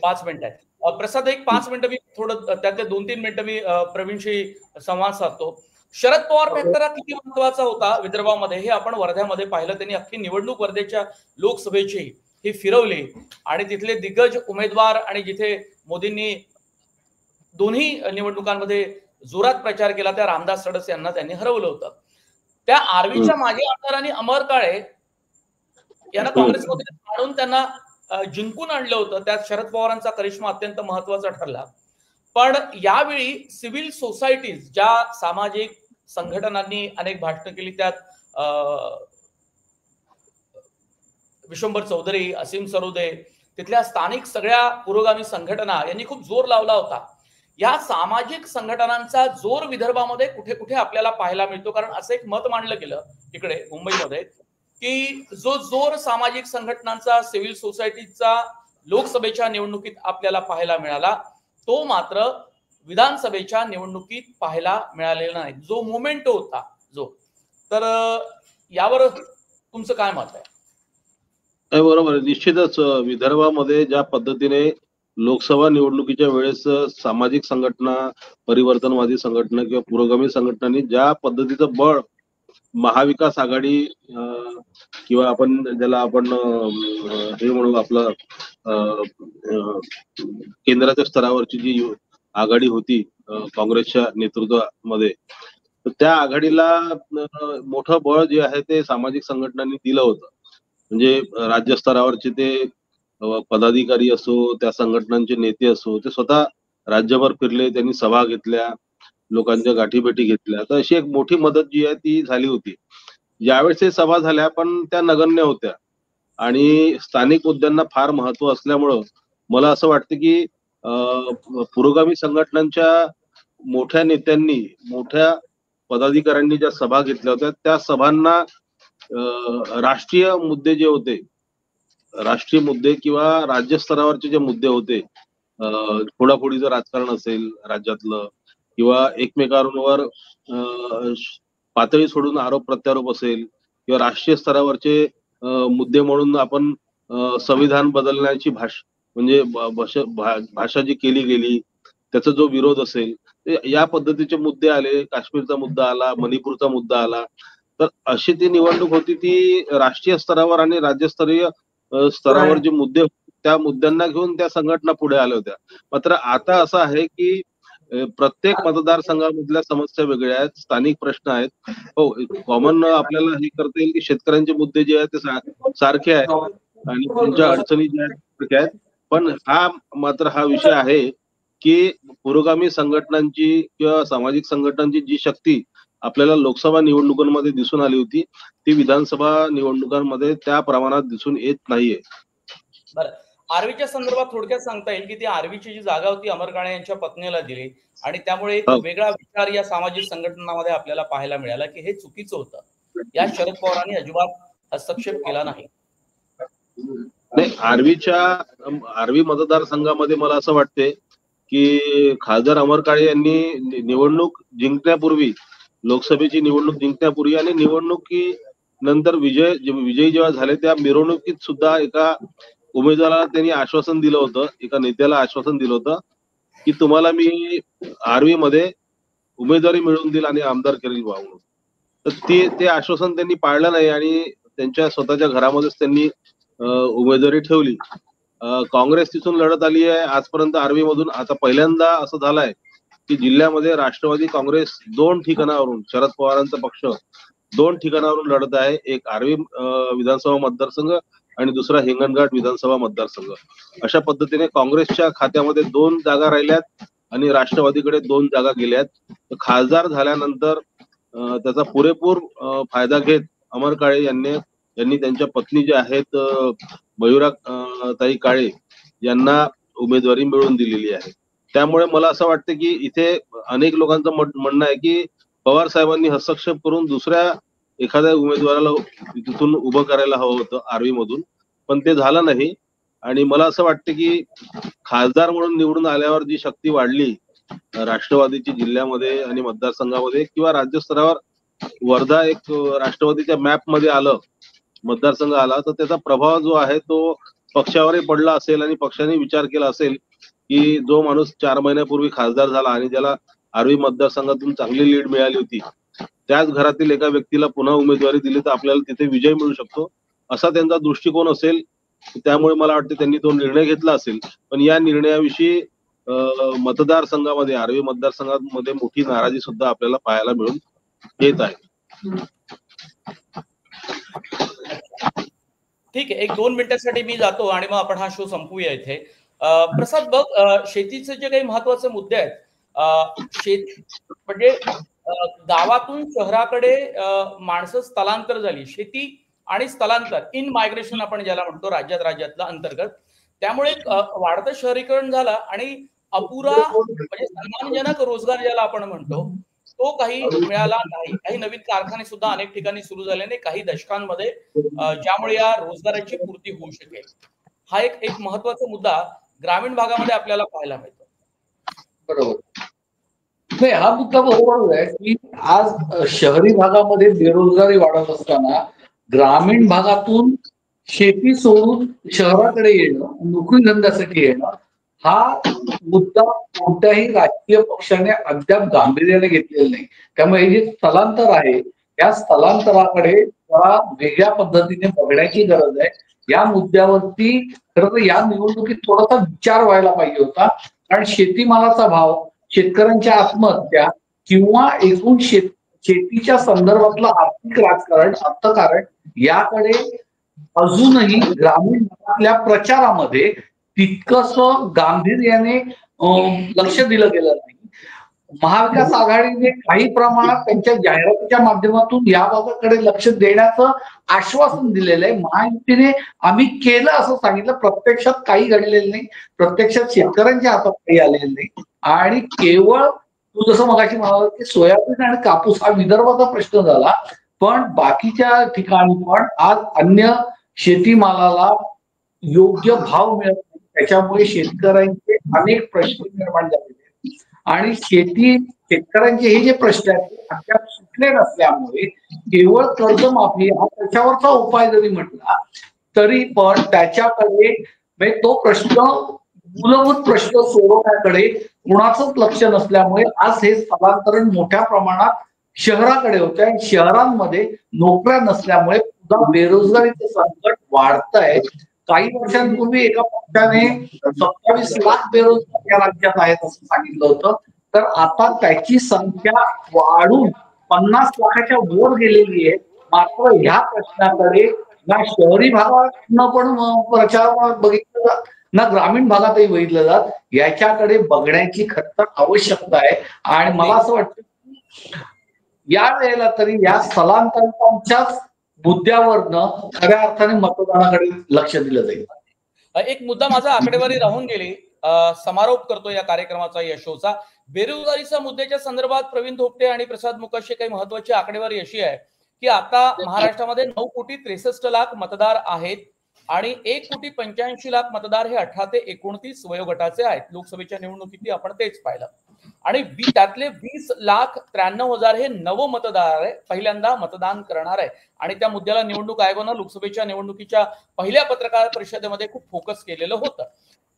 A: 5 मिनिटं आहेत. प्रसाद, एक 5 मिनिटं मी थोडं, त्यातले 2-3 मिनिटं मी प्रवीणशी संवाद साधतो. शरद पवार फॅक्टर हा किती महत्वाचा होता विदर्भामध्ये हे आपण वर्ध्यामध्ये पाहिलं. त्यांनी अख्खी निवडणूक वर्धेच्या लोकसभेची ही फिरवली आणि तिथले दिग्गज उमेदवार, आणि जिथे मोदींनी दोन्ही निवडणुकांमध्ये जोरात प्रचार केला त्या रामदास तडस यांना त्यांनी हरवलं होतं. त्या आर्वीच्या माजी आमदारांनी अमर काळे यांना काँग्रेसमध्ये आणून त्यांना जिंकून आणलं होतं. त्यात शरद पवारांचा करिश्मा अत्यंत महत्वाचा ठरला. पण यावेळी सिव्हिल सोसायटीज, ज्या सामाजिक संघटनांनी अनेक भाषणं केली, त्यात विश्वंभर चौधरी, असीम सरोदे, तिथल्या स्थानिक सगळ्या पुरोगामी संघटना यांनी खूप जोर लावला होता. या सामाजिक संघटनांचा जोर विदर्भामध्ये कुठे कुठे आपल्याला पाहायला मिळतो. कारण असं एक मत मांडलं गेलं तिकडे मुंबईमध्ये, की जो जोर सामाजिक संघटनांचा, सिव्हिल सोसायटीचा लोकसभेच्या निवडणुकीत आपल्याला पाहायला मिळाला, तो मात्र विधानसभेच्या निवडणुकीत पाहायला मिळालेला नाही. जो मोमेंट होता तर यावर तुमचं काय मत आहे?
B: बरोबर, निश्चितच विदर्भामध्ये ज्या पद्धतीने लोकसभा निवडणुकीच्या वेळेस सामाजिक संघटना, परिवर्तनवादी संघटना किंवा पुरोगामी संघटनांनी ज्या पद्धतीचं बळ महाविकास आघाडी किंवा आपण ज्याला आपण हे म्हणू, आपलं केंद्राच्या स्तरावरची जी आघाडी होती काँग्रेसच्या नेतृत्वामध्ये, तर त्या आघाडीला मोठं बळ जे आहे ते सामाजिक संघटनांनी दिलं होतं. म्हणजे राज्यस्तरावरचे ते पदाधिकारी असो, त्या संघटनांचे नेते असो, ते स्वतः राज्यभर फिरले, त्यांनी सभा घेतल्या, लोकांच्या गाठीभेटी घेतल्या. तर अशी एक मोठी मदत जी आहे ती झाली होती. ज्यावेळेस हे सभा झाल्या पण त्या नगण्य होत्या आणि स्थानिक मुद्द्यांना फार महत्व असल्यामुळं मला असं वाटतं की पुरोगामी संघटनांच्या मोठ्या नेत्यांनी, मोठ्या पदाधिकाऱ्यांनी ज्या सभा घेतल्या होत्या, त्या सभांना राष्ट्रीय मुद्दे जे होते, राष्ट्रीय मुद्दे किंवा राज्यस्तरावरचे जे मुद्दे होते, फोडाफोडीचं राजकारण असेल राज्यातलं, किंवा एकमेकांवर पातळी सोडून आरोप प्रत्यारोप असेल, किंवा राष्ट्रीय स्तरावरचे मुद्दे म्हणून आपण संविधान बदलण्याची भाषा जी केली गेली, त्याचा जो विरोध असेल, या पद्धतीचे मुद्दे आले. काश्मीरचा मुद्दा आला, मणिपूरचा मुद्दा आला. तर अशी ती निवडणूक होती, ती राष्ट्रीय स्तरावर आणि राज्यस्तरीय स्तरावर जे मुद्दे, त्या मुद्द्यांना घेऊन त्या संघटना पुढे आल्या होत्या. मात्र आता असं आहे की प्रत्येक मतदारसंघामधल्या समस्या वेगळ्या आहेत, स्थानिक प्रश्न आहेत. हो, कॉमन आपल्याला हे करता येईल की शेतकऱ्यांचे मुद्दे जे आहेत ते सारखे आहेत आणि त्यांच्या अडचणी ज्या आहेत सारख्या आहेत. पण हा विषय आहे की पुरोगामी संघटनांची किंवा सामाजिक संघटनांची जी शक्ती आपल्याला लोकसभा निवडणुकांमध्ये दिसून आली होती, ती विधानसभा निवडणुकांमध्ये त्या प्रमाणात दिसून येत नाहीये.
A: बरं, आर्वीच्या संदर्भात थोडक्यात सांगता येईल की ती आर्वीची जी जागा होती अमर काळे यांच्या पत्नीला दिली आणि त्यामुळे एक वेगळा विचार या सामाजिक संघटनांमध्ये आपल्याला पाहायला मिळाला की हे चुकीचं होतं. या शरद पवारांनी अजिबात हस्तक्षेप केला नाही.
B: आर्वी मतदारसंघामध्ये मला असं वाटते की खासदार अमर काळे यांनी निवडणूक जिंकण्यापूर्वी, लोकसभेची निवडणूक जिंकण्यापूर्वी आणि निवडणुकी नंतर विजयी जेव्हा झाले त्या मिरवणुकीत सुद्धा एका उमेदवाराला त्यांनी आश्वासन दिलं होतं, एका नेत्याला आश्वासन दिलं होतं की तुम्हाला मी आर्वीमध्ये उमेदवारी मिळवून देईल आणि आमदार करेल म्हणून. तर ते आश्वासन त्यांनी पाळलं नाही आणि त्यांच्या स्वतःच्या घरामध्येच त्यांनी उमेदवारी ठेवली. काँग्रेस तिथून लढत आली आहे आजपर्यंत आर्वी मधून. आता पहिल्यांदा असं झालंय की जिल्ह्यामध्ये राष्ट्रवादी काँग्रेस 2 ठिकाणावरून, शरद पवारांचा पक्ष 2 ठिकाणावरून लढत आहे. एक आर्वी विधानसभा मतदारसंघ आणि दुसरा हिंगणघाट विधानसभा मतदारसंघ. अशा पद्धतीने काँग्रेसच्या खात्यामध्ये 2 जागा राहिल्यात आणि राष्ट्रवादीकडे 2 जागा गेल्यात. खासदार झाल्यानंतर त्याचा पुरेपूर फायदा घेत अमर काळे यांनी त्यांच्या पत्नी जे आहेत मयुरा ताई काळे यांना उमेदवारी मिळवून दिलेली आहे. त्यामुळे मला असं वाटतं की इथे अनेक लोकांचं म्हणणं आहे की पवार साहेबांनी हस्तक्षेप करून दुसऱ्या एखाद्या उमेदवाराला तिथून उभं करायला हवं होतं आर्वी मधून, पण ते झालं नाही. आणि मला असं वाटतं की खासदार म्हणून निवडून आल्यावर जी शक्ती वाढली राष्ट्रवादीची जिल्ह्यामध्ये आणि मतदारसंघामध्ये किंवा राज्यस्तरावर, वर्धा एक राष्ट्रवादीच्या मॅप मध्ये आलं, मतदारसंघ आला, तर त्याचा प्रभाव जो आहे तो पक्षावरही पडला असेल आणि पक्षाने विचार केला असेल की जो माणूस 4 महिन्यापूर्वी खासदार झाला आणि ज्याला आर्वी मतदारसंघातून चांगली लीड मिळाली होती, त्याच घरातील एका व्यक्तीला पुन्हा उमेदवारी दिली तर आपल्याला तिथे विजय मिळू शकतो, असा त्यांचा दृष्टिकोन असेल. त्यामुळे मला वाटतं त्यांनी तो निर्णय घेतला असेल. पण या निर्णयाविषयी मतदारसंघामध्ये, आर्वी मतदारसंघामध्ये मोठी नाराजी सुद्धा आपल्याला पाहायला मिळून येत आहे.
A: ठीक आहे, 1-2 मिनिटांसाठी मी जातो आणि मग आपण हा शो संपवूया इथे. प्रसाद बघ, शेतीचे जे काही महत्वाचे मुद्दे आहेत, म्हणजे गावातून शहराकडे माणसं स्थलांतर झाली, शेती आणि स्थलांतर, इन मायग्रेशन आपण ज्याला म्हणतो राज्यातलं अंतर्गत, त्यामुळे वाढतं शहरीकरण झालं आणि अपुरा म्हणजे सन्मानजनक रोजगार ज्याला आपण म्हणतो तो काही मिळाला नाही. काही नवीन कारखाने सुद्धा अनेक ठिकाणी सुरू झाले नाही काही दशकांमध्ये, ज्यामुळे या रोजगाराची पूर्ती होऊ शकेल. हा एक महत्वाचा मुद्दा ग्रामीण भागामध्ये आपल्याला पाहायला मिळतो.
C: बरोबर. नाही, हा मुद्दा बरोबर आहे की आज शहरी भागामध्ये बेरोजगारी वाढत असताना ग्रामीण भागातून शेती सोडून शहराकडे येणं, नोकरी धंद्यासाठी येणं, हा मुद्दा कोणत्याही राजकीय पक्षाने अद्याप गांभीर्याने घेतलेला नाही. त्यामुळे हे जे स्थलांतर आहे या स्थलांतराकडे जरा वेगळ्या पद्धतीने बघण्याची गरज आहे. या मुद्द्यावरती खरं तर या निवडणुकीत थोडासा विचार व्हायला पाहिजे होता. कारण शेतीमालाचा भाव, शेतकऱ्यांच्या आत्महत्या किंवा एकूण शेतीच्या संदर्भातलं आर्थिक राजकारण, अर्थकारण याकडे अजूनही ग्रामीण भागातल्या प्रचारामध्ये तितकंस गांभीर्याने लक्ष दिलं गेलं नाही. महाविकास आघाडीने काही प्रमाणात त्यांच्या जाहिरातीच्या माध्यमातून या बाबतीकडे लक्ष देण्याचं आश्वासन दिलेलं आहे. महायुतीने आम्ही केलं असं सांगितलं, प्रत्यक्षात काही घडलेलं नाही. प्रत्यक्षात शेतकऱ्यांच्या हातात काही आलेलं नाही. आणि केवळ तू जसं मगाशी म्हणाला की सोयाबीन आणि कापूस हा विदर्भाचा प्रश्न झाला, पण बाकीच्या ठिकाणी पण आज अन्य शेतीमालाला योग्य भाव मिळत नाही. त्याच्यामुळे शेतकऱ्यांचे अनेक प्रश्न निर्माण झालेले आहेत. आणि शेतकऱ्यांचे हे जे प्रश्न आहेत अद्याप सुटले नसल्यामुळे केवळ कर्जमाफी हा त्याच्यावरचा उपाय जरी म्हटला तरी पण त्याच्याकडे म्हणजे तो प्रश्न, मूलभूत प्रश्न सोडवण्याकडे कुणाचंच लक्ष नसल्यामुळे आज हे स्थलांतरण मोठ्या प्रमाणात शहराकडे होते. आणि शहरांमध्ये नोकऱ्या नसल्यामुळे पुन्हा बेरोजगारीचं संकट वाढत आहे. काही वर्षांपूर्वी एका पक्षाने 27 लाख बेरोजगार या राज्यात आहेत असं सांगितलं होतं, तर आता त्याची संख्या वाढून 50 लाखाच्या वर गेलेली आहे. मात्र ह्या प्रश्नाकडे ना शहरी भागात पण प्रचार बघितलं जात, ना ग्रामीण भागातही बघितलं जात. याच्याकडे बघण्याची खरं आवश्यकता आहे. आणि मला असं वाटतं या वेळेला तरी या स्थलांतरांच्याच मुद्द्यावरनं खऱ्या अर्थाने मतदानाकडे लक्ष दिलं जाईल.
A: एक मुद्दा माझा आकडेवारी राहून गेली, समारोप करतो या कार्यक्रमाचा, या शोचा. बेरोजगारीच्या मुद्द्याच्या संदर्भात प्रवीण धोपटे आणि प्रसाद मुकाशी काही महत्वाची आकडेवारी अशी आहे की आता महाराष्ट्रामध्ये 9,63,00,000 मतदार आहेत आणि 1,85,00,000 मतदार हे 18 ते 29 वयोगटाचे आहेत. लोकसभेच्या निवडणुकीत आपण तेच पाहिलं. आणि त्यातले 20,93,000 हे नव मतदार आहे, पहिल्यांदा मतदान करणार आहे. आणि त्या मुद्द्याला निवडणूक आयोगानं लोकसभेच्या निवडणुकीच्या पहिल्या पत्रकार परिषदेमध्ये खूप फोकस केलेलं होतं.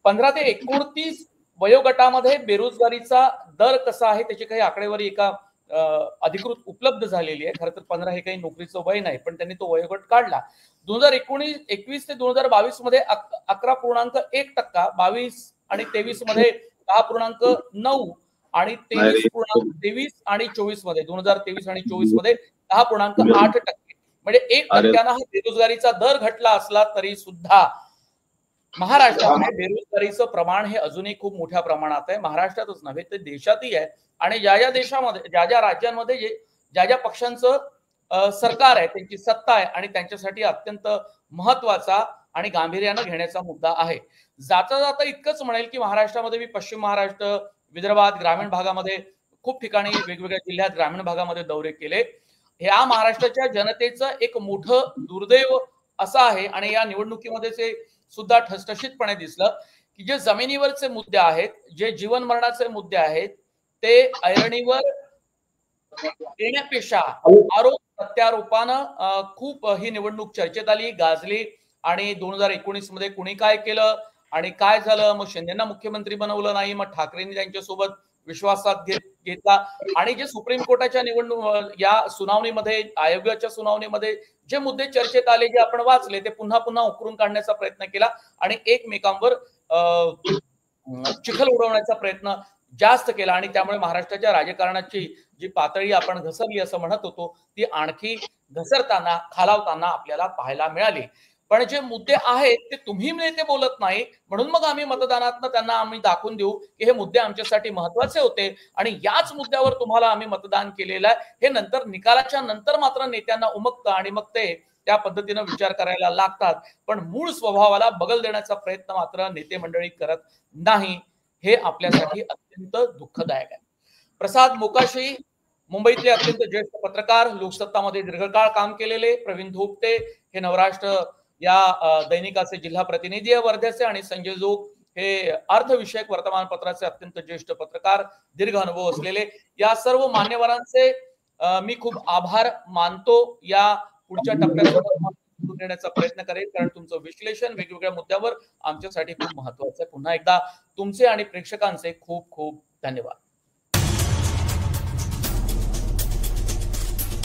A: 15 ते 29 वयोगटामध्ये बेरोजगारीचा दर कसा आहे त्याची काही आकडेवारी एका अधिकृत उपलब्ध झालेली आहे. खरं तर 15 हे काही नोकरीचं वय नाही, पण त्यांनी तो वयोगट काढला. 2021 ते 2022 मध्ये 11.1%, 22 आणि 23 मध्ये 10.9 आणि 23 आणि 24 मध्ये 2023 आणि 24 मध्ये 10.8%. म्हणजे 1% हा बेरोजगारीचा दर घटला असला तरी सुद्धा महाराष्ट्रामध्ये बेरोजगारीचं प्रमाण हे अजूनही खूप मोठ्या प्रमाणात आहे. महाराष्ट्रातच नव्हे तर देशातही आहे. आणि ज्या देशामध्ये ज्या राज्यांमध्ये ज्या पक्षांचं सरकार आहे, त्यांची सत्ता आहे आणि त्यांच्यासाठी अत्यंत महत्वाचा आणि गांभीर्यानं घेण्याचा मुद्दा आहे. जाता जाता इतकंच म्हणेल की महाराष्ट्रामध्ये मी पश्चिम महाराष्ट्र, विदर्भात, ग्रामीण भागामध्ये खूप ठिकाणी वेगवेगळ्या जिल्ह्यात ग्रामीण भागामध्ये दौरे केले. ह्या महाराष्ट्राच्या जनतेचं एक मोठं दुर्दैव असं आहे आणि या निवडणुकीमध्ये ते सुद्धा ठसठशीतपणे दिसलं की जे जमिनीवरचे मुद्दे आहेत, जे जीवन मरणाचे मुद्दे आहेत, ते ऐरणीवर येण्यापेक्षा आरोप प्रत्यारोपानं खूप ही निवडणूक चर्चेत आली, गाजली. आणि 2019 मध्ये कुणी काय केलं आणि काय झालं, मग शिंदेना मुख्यमंत्री बनवलं नाही, मग ठाकरेंनी त्यांच्यासोबत विश्वासात घेतला. आणि जे सुप्रीम कोर्टाच्या निवडणूक या सुनावणीमध्ये, आयोगाच्या सुनावणीमध्ये जे मुद्दे चर्चेत आले, जे आपण वाचले, ते पुन्हा पुन्हा उकरून काढण्याचा प्रयत्न केला आणि एकमेकांवर चिखल उडवण्याचा प्रयत्न जास्त केला. आणि त्यामुळे महाराष्ट्राच्या राजकारणाची जी पातळी आपण घसरली असं म्हणत होतो, ती आणखी घसरताना, खालावताना आपल्याला पाहायला मिळाली. पण जे मुद्दे आहेत ते तुम्ही नेते बोलत नाही, म्हणून मग आम्ही मतदानातनं त्यांना आम्ही दाखवून देऊ की हे मुद्दे आमच्यासाठी महत्वाचे होते आणि याच मुद्द्यावर तुम्हाला आम्ही मतदान केलेलं आहे. हे नंतर निकालाच्या नंतर मात्र नेत्यांना उमगतं आणि मग ते त्या पद्धतीनं विचार करायला लागतात. पण मूळ स्वभावाला बगल देण्याचा प्रयत्न मात्र नेते मंडळी करत नाही. हे आपल्यासाठी अत्यंत दुःखदायक आहे. प्रसाद मोकाशी, मुंबईतले अत्यंत ज्येष्ठ पत्रकार, लोकसत्तामध्ये दीर्घकाळ काम केलेले. प्रवीण धोपटे हे नवराष्ट्र या दैनिकाचे जिल्हा प्रतिनिधी आहे वर्ध्याचे. आणि संजय जोग हे अर्थविषयक वर्तमानपत्राचे अत्यंत ज्येष्ठ पत्रकार, दीर्घ अनुभव असलेले. या सर्व मान्यवरांचे मी खूप आभार मानतो. या पुढच्या टप्प्यात देण्याचा प्रयत्न करेल, कारण तुमचं विश्लेषण वेगवेगळ्या मुद्द्यावर आमच्यासाठी खूप महत्वाचं आहे. पुन्हा एकदा तुमचे आणि प्रेक्षकांचे खूप खूप धन्यवाद.